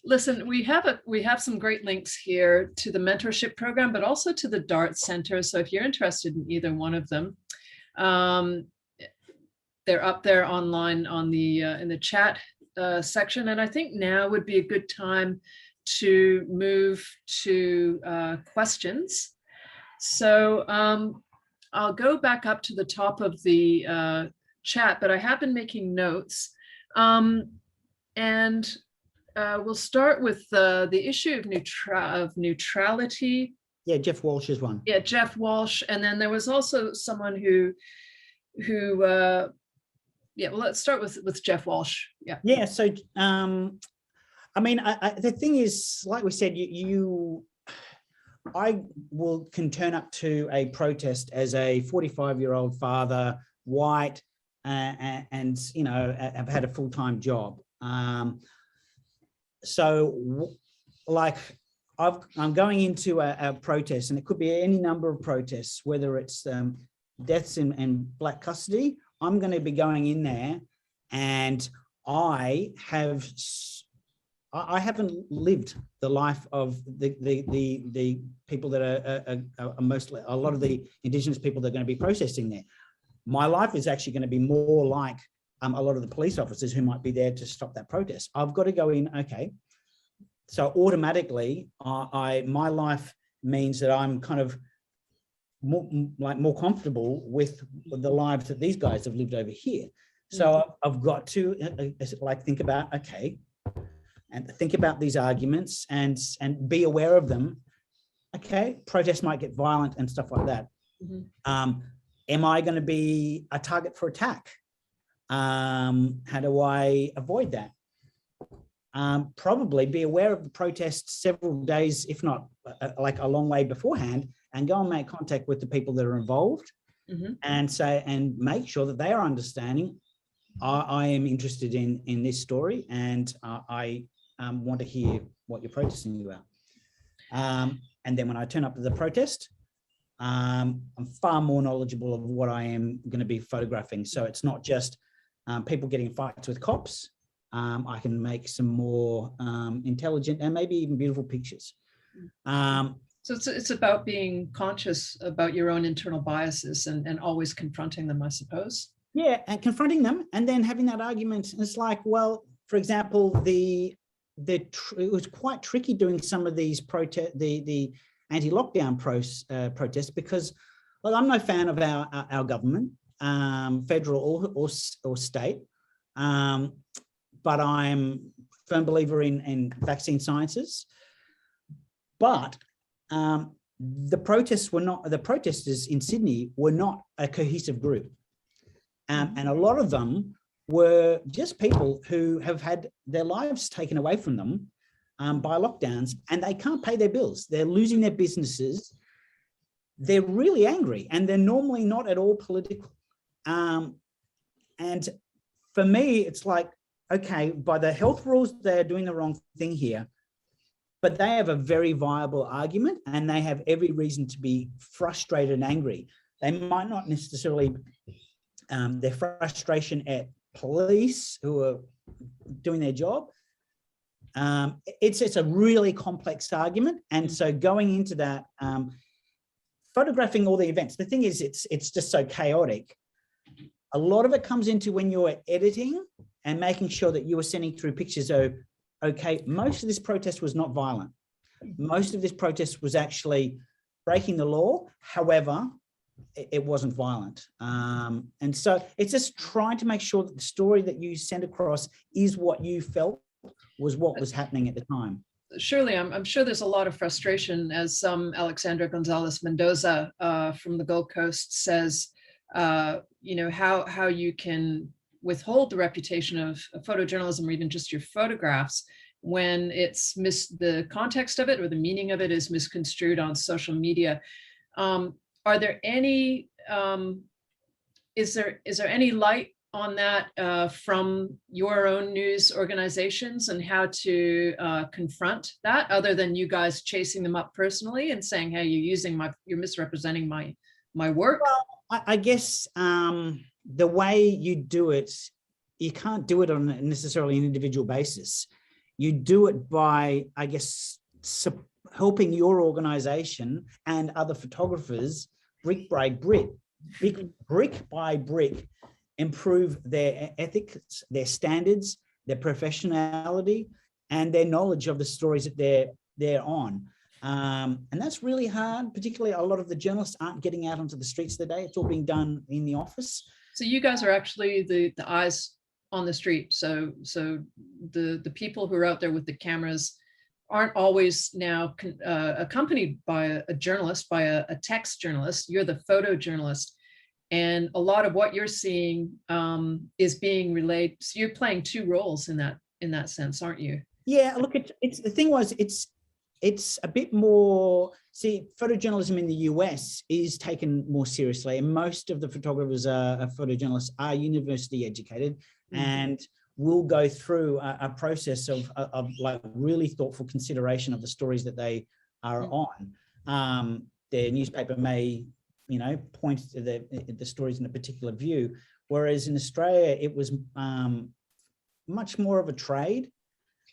listen, we have some great links here to the mentorship program, but also to the DART Center. So if you're interested in either one of them, they're up there online on the in the chat section. And I think now would be a good time to move to questions. So I'll go back up to the top of the chat, but I have been making notes. And we'll start with the issue of neutrality. Yeah, Jeff Walsh's one. Yeah, Jeff Walsh. And then there was also someone who yeah, well, let's start with Jeff Walsh. Yeah. Yeah, so I mean, the thing is, like we said, I can turn up to a protest as a 45-year-old father, white, and you know, I've had a full-time job. So, like, I'm going into a protest, and it could be any number of protests, whether it's deaths in black custody. I'm going to be going in there, and I I haven't lived the life of the people that are mostly, a lot of the Indigenous people that are going to be protesting there. My life is actually going to be more like a lot of the police officers who might be there to stop that protest. I've got to go in, okay, so automatically my life means that I'm kind of more comfortable with the lives that these guys have lived over here. So I've got to think about, okay, and think about these arguments and be aware of them. Okay, protests might get violent and stuff like that. Am I going to be a target for attack? How do I avoid that? Probably be aware of the protests several days, if not like a long way beforehand, and go and make contact with the people that are involved and make sure that they are understanding. I am interested in this story, and I want to hear what you're protesting about. And then when I turn up to the protest, I'm far more knowledgeable of what I am going to be photographing. So it's not just people getting in fights with cops. I can make some more intelligent and maybe even beautiful pictures. So it's about being conscious about your own internal biases and always confronting them, I suppose. Yeah, and confronting them, and then having that argument. It's like, well, for example, it was quite tricky doing some of these the anti-lockdown protests, because, well, I'm no fan of our government, federal or state, but I'm a firm believer in vaccine sciences. But the protesters in Sydney were not a cohesive group. And a lot of them were just people who have had their lives taken away from them by lockdowns, and they can't pay their bills. They're losing their businesses. They're really angry, and they're normally not at all political. And for me, it's like, okay, by the health rules, they're doing the wrong thing here, but they have a very viable argument, and they have every reason to be frustrated and angry. They might not necessarily, their frustration at police who are doing their job. It's a really complex argument. And so going into that, photographing all the events, the thing is, it's just so chaotic. A lot of it comes into when you're editing and making sure that you are sending through pictures of, okay, most of this protest was not violent. Most of this protest was actually breaking the law. However, it wasn't violent. And so it's just trying to make sure that the story that you send across is what you felt was what was happening at the time. Surely, I'm sure there's a lot of frustration, as Alexandra Gonzalez Mendoza from the Gold Coast says, how you can withhold the reputation of photojournalism or even just your photographs when the context of it or the meaning of it is misconstrued on social media. Are there any, is there any light on that from your own news organizations and how to confront that, other than you guys chasing them up personally and saying, hey, you're misrepresenting my work? Well, I guess the way you do it, you can't do it on necessarily an individual basis. You do it by, I guess, helping your organization and other photographers brick by brick, improve their ethics, their standards, their professionality, and their knowledge of the stories that they're on. And that's really hard. Particularly, a lot of the journalists aren't getting out onto the streets today. It's all being done in the office. So you guys are actually the eyes on the street. So the people who are out there with the cameras aren't always now accompanied by a journalist, by a text journalist. You're the photojournalist. And a lot of what you're seeing is being relayed. So you're playing two roles in that sense, aren't you? Yeah, look, it's the thing was, it's a bit more, see, photojournalism in the US is taken more seriously, and most of the photographers photojournalists are university educated and will go through a process of like really thoughtful consideration of the stories that they are on. Their newspaper may, point to the stories in a particular view, whereas in Australia, it was much more of a trade.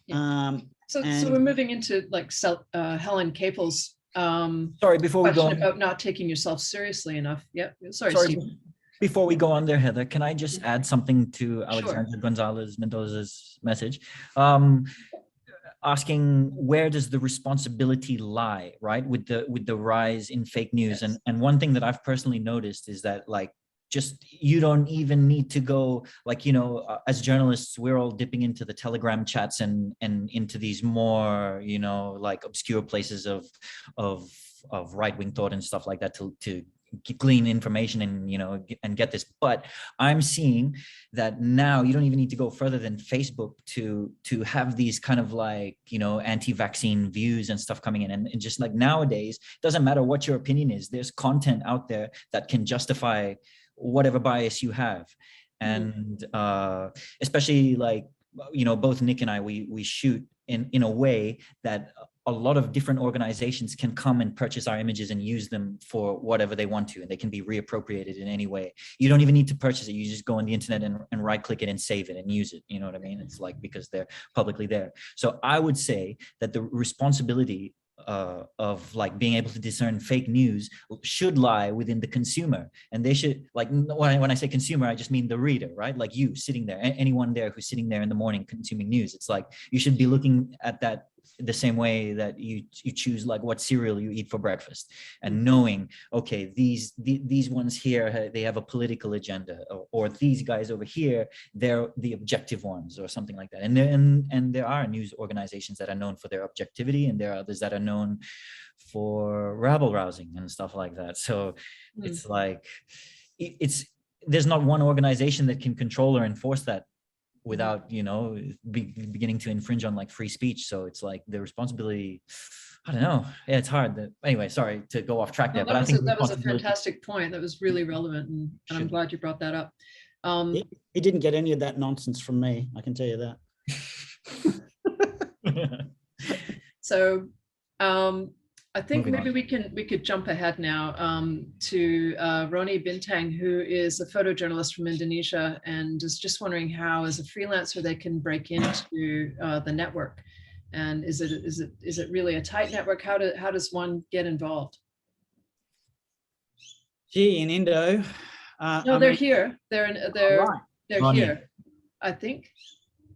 So and- we're moving into like Helen Capel's Sorry, before we go question on, about not taking yourself seriously enough. Yeah, sorry, sorry, Steve. before we go on there, Heather, can I just add something to Sure. Alexandra Gonzalez Mendoza's message? Asking where does the responsibility lie, right, with the rise in fake news? Yes. And one thing that I've personally noticed is that, like, just you don't even need to go, like, you know, as journalists, we're all dipping into the Telegram chats and into these more, you know, like obscure places of right-wing thought and stuff like that to glean information and, you know, and get this. But I'm seeing that now you don't even need to go further than Facebook to have these kind of, like, you know, anti-vaccine views and stuff coming in. And just like nowadays, it doesn't matter what your opinion is, there's content out there that can justify whatever bias you have. And especially, like, you know, both Nick and I, we shoot in a way that a lot of different organizations can come and purchase our images and use them for whatever they want to, and they can be reappropriated in any way. You don't even need to purchase it. You just go on the internet and right click it and save it and use it. You know what I mean? It's like, because they're publicly there. So I would say that the responsibility of, like, being able to discern fake news should lie within the consumer. And they should, like, when I say consumer, I just mean the reader, right? Like you sitting there, anyone there who's sitting there in the morning consuming news. It's like, you should be looking at that the same way that you choose, like, what cereal you eat for breakfast, and knowing, okay, these ones here, they have a political agenda, or these guys over here, they're the objective ones, or something like that. And there are news organizations that are known for their objectivity, and there are others that are known for rabble rousing and stuff like that. So it's like, there's not one organization that can control or enforce that without, you know, beginning to infringe on, like, free speech. So it's like the responsibility, I don't know. Yeah, it's hard. Anyway, sorry to go off track there, but I think that was a fantastic point. That was really relevant, and I'm glad you brought that up. He didn't get any of that nonsense from me, I can tell you that. So I think maybe we could jump ahead now to Roni Bintang, who is a photojournalist from Indonesia, and is just wondering how, as a freelancer, they can break into the network. And is it really a tight network? How does one get involved? Gee, in Indo. No, they're here. They're Ronnie. here, I think.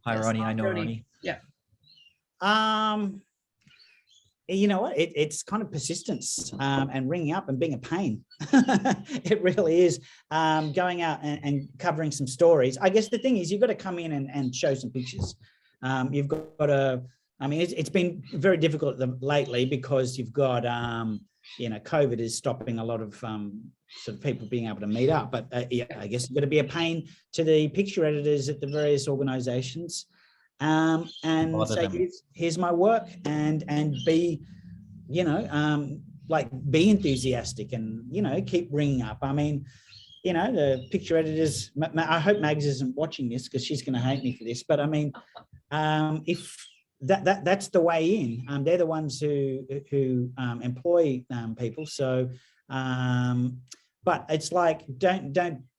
Hi, Yes, Ronnie. I know Ronnie. Yeah. You know what? It's kind of persistence and ringing up and being a pain. It really is. Going out and covering some stories. I guess the thing is, you've got to come in and show some pictures. You've got to, I mean, it's been very difficult lately because you've got, you know, COVID is stopping a lot of sort of people being able to meet up. But yeah, I guess you've got to be a pain to the picture editors at the various organizations. And say, here's my work, and be, you know, like, be enthusiastic, and, you know, keep ringing up. I mean, you know, the picture editors, I hope Mags isn't watching this, because she's going to hate me for this, but I mean, if that's the way in, they're the ones who employ people. So, but it's like,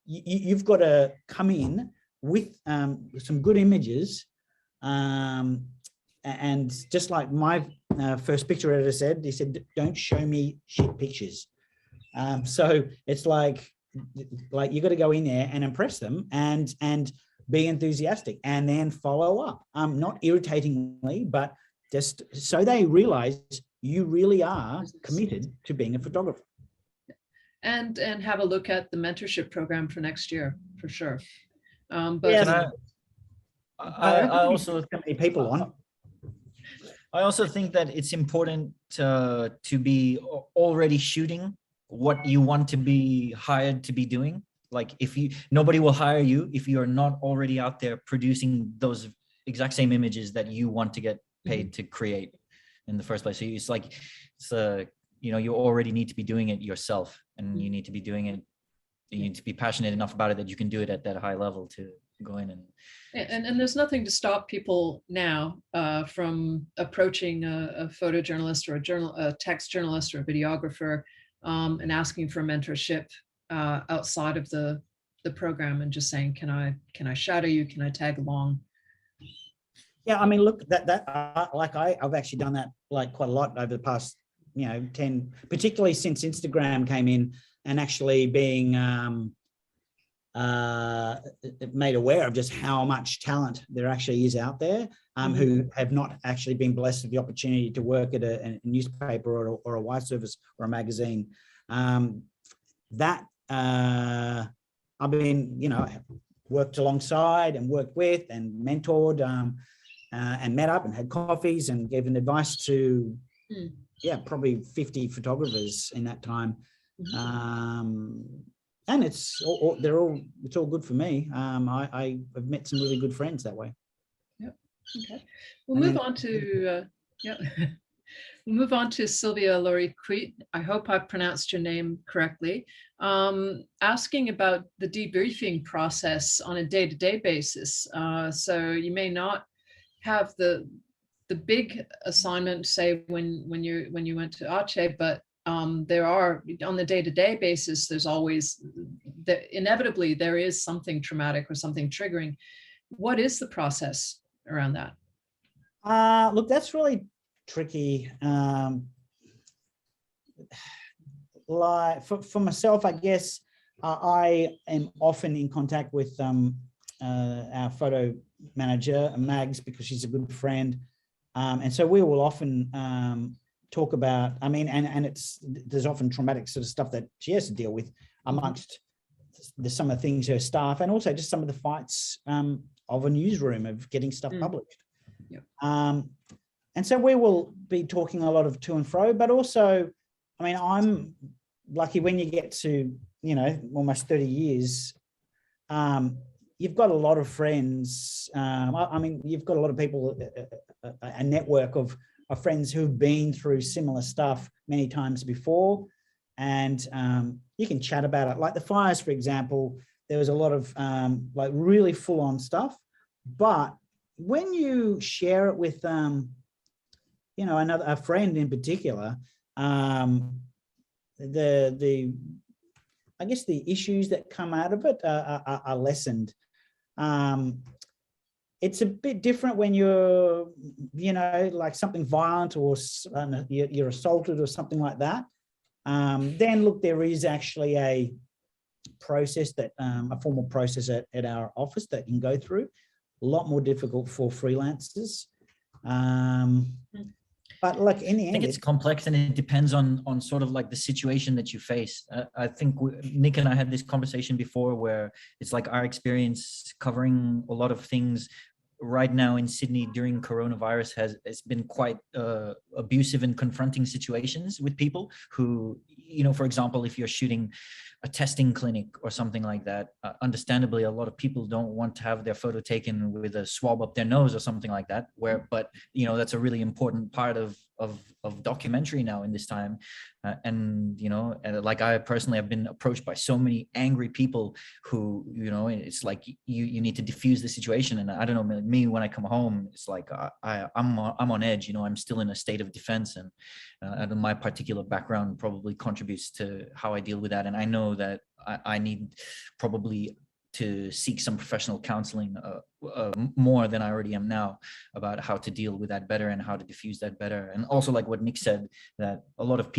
you've got to come in with some good images. And just like my first picture editor said, he said, don't show me shit pictures. So it's like you got to go in there and impress them and be enthusiastic, and then follow up, not irritatingly, but just so they realize you really are committed to being a photographer. And have a look at the mentorship program for next year, for sure. But yeah, I also many people on. I also think that it's important to be already shooting what you want to be hired to be doing. Like, nobody will hire you if you are not already out there producing those exact same images that you want to get paid to create in the first place. So it's like, you know, you already need to be doing it yourself, and you need to be doing it. You need to be passionate enough about it that you can do it at that high level to go in and there's nothing to stop people now from approaching a photojournalist or a text journalist or a videographer and asking for mentorship outside of the program, and just saying, can I shadow you? Can I tag along? Yeah, I mean, look, I've actually done that like quite a lot over the past, 10, particularly since Instagram came in and actually being made aware of just how much talent there actually is out there, who have not actually been blessed with the opportunity to work at a newspaper or a wire service or a magazine. I've been, worked alongside and worked with and mentored and met up and had coffees and given advice to, probably 50 photographers in that time. And it's all good for me. I have met some really good friends that way. Yep. Okay. We'll move on to We'll move on to Sylvia Loriquit. I hope I pronounced your name correctly. Asking about the debriefing process on a day-to-day basis. So you may not have the big assignment, say when you went to Aceh, but there are, on the day-to-day basis, there's always, inevitably there is something traumatic or something triggering. What is the process around that? Look, that's really tricky. Like for myself, I guess I am often in contact with our photo manager, Mags, because she's a good friend. And so we will often talk about, and there's often traumatic sort of stuff that she has to deal with amongst some of the things her staff, and also just some of the fights of a newsroom of getting stuff published. Yep. And so we will be talking a lot of to and fro, but also, I'm lucky when you get to, almost 30 years, you've got a lot of friends. You've got a lot of people, a network of friends who've been through similar stuff many times before. And you can chat about it. Like the fires, for example, there was a lot of like really full on stuff. But when you share it with, a friend in particular, I guess the issues that come out of it are lessened. It's a bit different when you're, like something violent or you're assaulted or something like that. Then look, there is actually a process a formal process at our office that you can go through. A lot more difficult for freelancers. But like in the end, I think it's complex, and it depends on sort of like the situation that you face. I think Nick and I had this conversation before where it's like our experience covering a lot of things right now in Sydney during coronavirus has been quite abusive and confronting situations with people who, for example, if you're shooting a testing clinic or something like that, understandably, a lot of people don't want to have their photo taken with a swab up their nose or something like that, but that's a really important part of documentary now in this time. And like I personally have been approached by so many angry people who, it's like you need to diffuse the situation. And I don't know, me, when I come home, it's like I'm on edge. I'm still in a state of defense, and my particular background probably contributes to how I deal with that. And I know that I need probably to seek some professional counseling more than I already am now about how to deal with that better and how to diffuse that better. And also, like what Nick said, that a lot of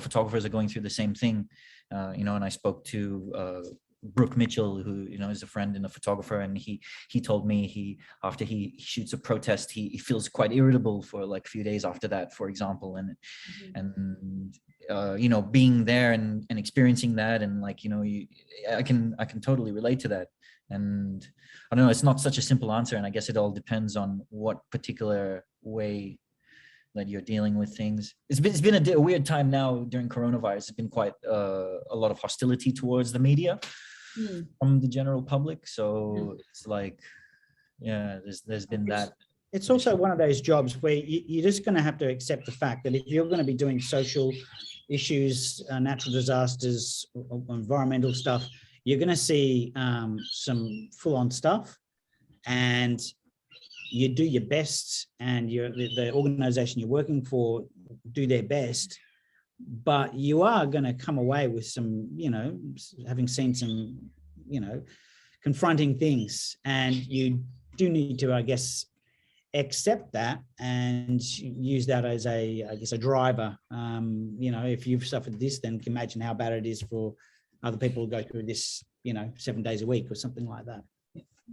photographers are going through the same thing, and I spoke to Brooke Mitchell, who is a friend and a photographer, and he told me after he shoots a protest, he feels quite irritable for like a few days after that, for example, and being there and experiencing that, and like I can totally relate to that. And I don't know, it's not such a simple answer, and I guess it all depends on what particular way that you're dealing with things. It's been a weird time now during coronavirus. It's been quite a lot of hostility towards the media from the general public. So it's like, there's been that. It's also one of those jobs where you're just going to have to accept the fact that if you're going to be doing social issues, natural disasters, environmental stuff, you're going to see some full-on stuff, and you do your best, and the organization you're working for do their best, but you are going to come away with some, having seen some, confronting things, and you do need to, I guess, accept that and use that as I guess, a driver. If you've suffered this, then imagine how bad it is for other people who go through this, 7 days a week or something like that.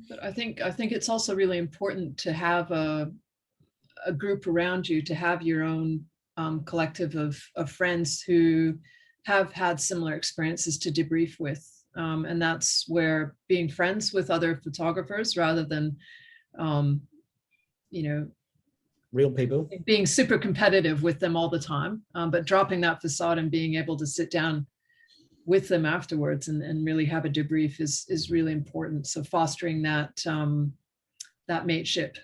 But I think it's also really important to have a group around you, to have your own collective of friends who have had similar experiences to debrief with. And that's where being friends with other photographers rather than, Real people. Being super competitive with them all the time, but dropping that facade and being able to sit down with them afterwards and really have a debrief is really important. So fostering that mateship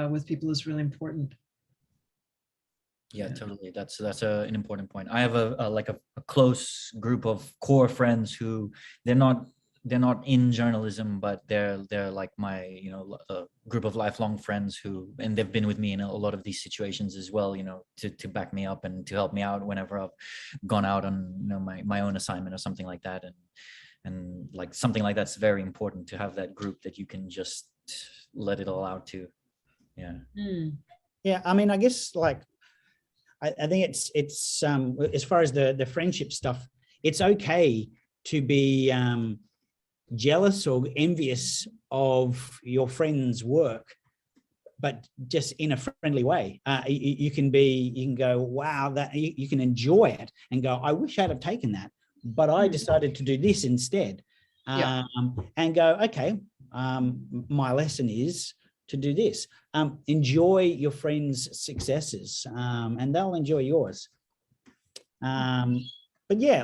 with people is really important. Yeah, totally. That's an important point. I have a close group of core friends who they're not in journalism, but they're like my a group of lifelong friends and they've been with me in a lot of these situations as well, to back me up and to help me out whenever I've gone out on my own assignment or something like that. And like something like that's very important, to have that group that you can just let it all out to. Yeah. Yeah, I mean, I guess I think it's as far as the friendship stuff, it's okay to be jealous or envious of your friend's work, but just in a friendly way. You can go, wow, that you can enjoy it and go, I wish I'd have taken that, but I decided to do this instead. And go, okay, my lesson is to do this. Enjoy your friends' successes, and they'll enjoy yours. But yeah,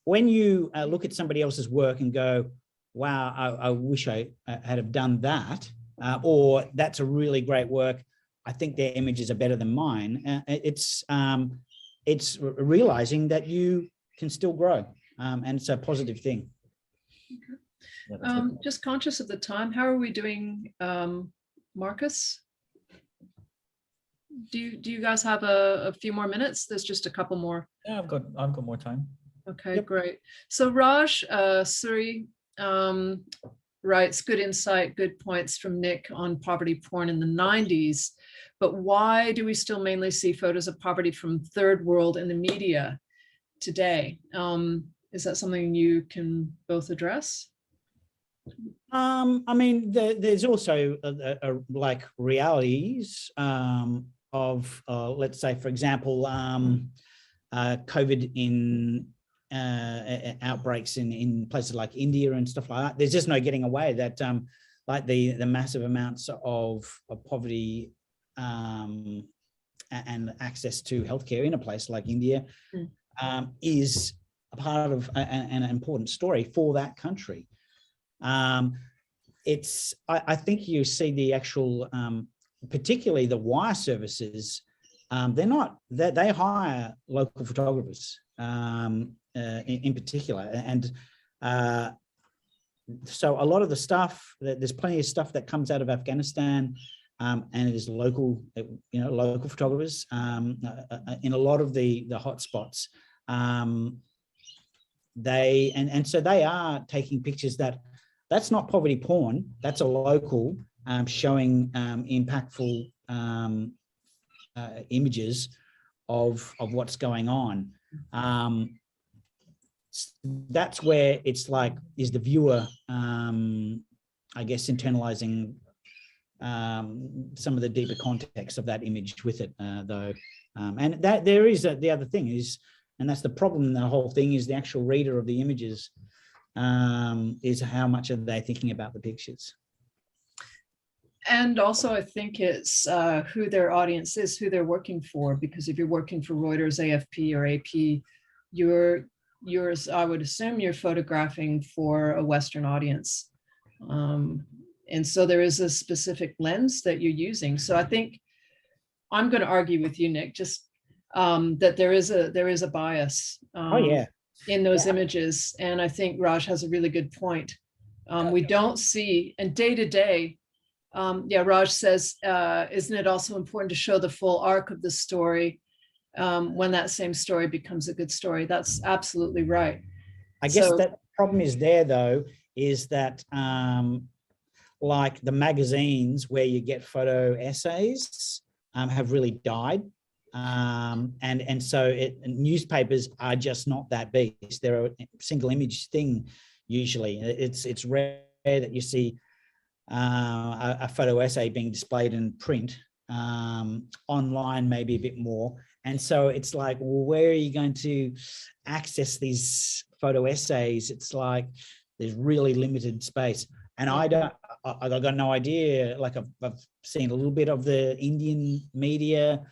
when you look at somebody else's work and go, wow, I wish I had have done that, or that's a really great work, I think their images are better than mine. It's realizing that you can still grow, and it's a positive thing. Just conscious of the time, how are we doing, Marcus? Do you guys have a few more minutes? There's just a couple more. Yeah, I've got more time. Okay, great. So Raj Suri writes, good insight, good points from Nick on poverty porn in the 90s, but why do we still mainly see photos of poverty from third world in the media today? Is that something you can both address? I mean, there's also realities of, let's say, for example, COVID in outbreaks in places like India and stuff like that. There's just no getting away that the massive amounts of poverty and access to healthcare in a place like India is a part of an important story for that country. I think you see the actual, particularly the wire services, they hire local photographers in particular. And so a lot of the stuff, there's plenty of stuff that comes out of Afghanistan, and it is local, local photographers in a lot of the hotspots. So they are taking pictures that's not poverty porn. That's a local showing impactful images of what's going on. That's where it's is the viewer, I guess, internalizing some of the deeper context of that image with it, though. And that there is the other thing is, and that's the problem in the whole thing, is the actual reader of the images. Is how much are they thinking about the pictures? And also, I think it's who their audience is, who they're working for. Because if you're working for Reuters, AFP, or AP, yours, I would assume you're photographing for a Western audience. And so there is a specific lens that you're using. So I think I'm going to argue with you, Nick, just that there is a bias. In those images. And I think Raj has a really good point. We don't see, and day to day, Raj says, isn't it also important to show the full arc of the story when that same story becomes a good story? That's absolutely right. I guess that problem is there, though, is that like the magazines where you get photo essays have really died. And so newspapers are just not that beast. They're a single image thing usually. It's rare that you see a photo essay being displayed in print. Online maybe a bit more. And so it's like, well, where are you going to access these photo essays? It's like there's really limited space. And I got no idea. Like I've seen a little bit of the Indian media.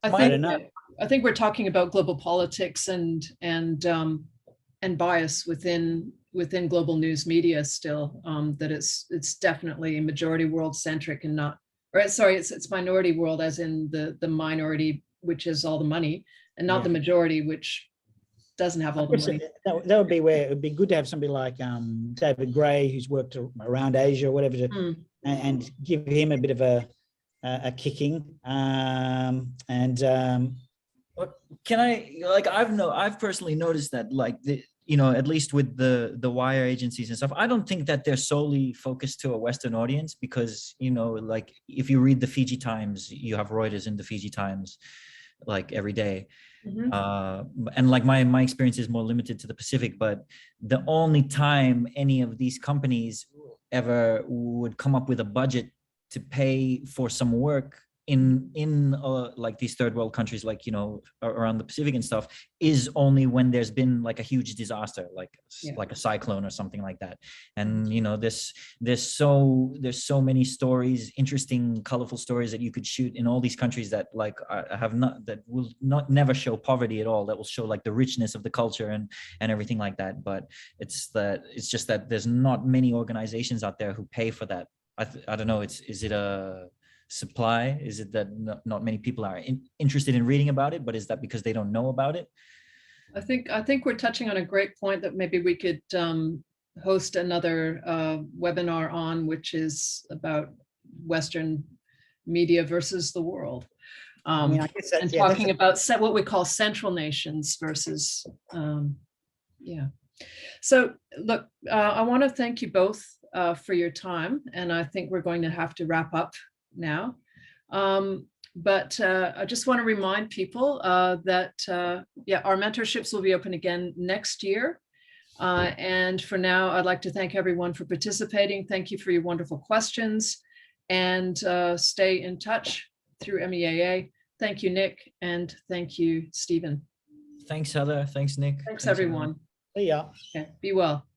I think we're talking about global politics and bias within global news media still. That it's definitely majority world centric and not, or sorry, it's minority world as in the minority, which is all the money, and not the majority, which doesn't have all the money. That would be where it would be good to have somebody like David Gray, who's worked around Asia or whatever, and give him a bit of a kicking. Can I, like, I've personally noticed that, like, at least with the wire agencies and stuff, I don't think that they're solely focused to a Western audience, because, like, if you read the Fiji Times, you have Reuters in the Fiji Times, like, every day. And like my experience is more limited to the Pacific, but the only time any of these companies ever would come up with a budget to pay for some work in like these third world countries, like, around the Pacific and stuff, is only when there's been like a huge disaster, like a cyclone or something like that. And there's so many stories, interesting, colorful stories that you could shoot in all these countries that, like, that will never show poverty at all, that will show like the richness of the culture and everything like that. But it's just that there's not many organizations out there who pay for that. I don't know, is it a supply? Is it that not many people are interested in reading about it, but is that because they don't know about it? I think we're touching on a great point that maybe we could host another webinar on, which is about Western media versus the world. I guess and talking about what we call central nations versus, So look, I want to thank you both for your time, and I think we're going to have to wrap up now. But I just want to remind people that our mentorships will be open again next year. And for now, I'd like to thank everyone for participating. Thank you for your wonderful questions, and stay in touch through MEAA. Thank you, Nick, and thank you, Stephen. Thanks, Heather. Thanks, Nick. Thanks everyone. See ya. Okay, be well.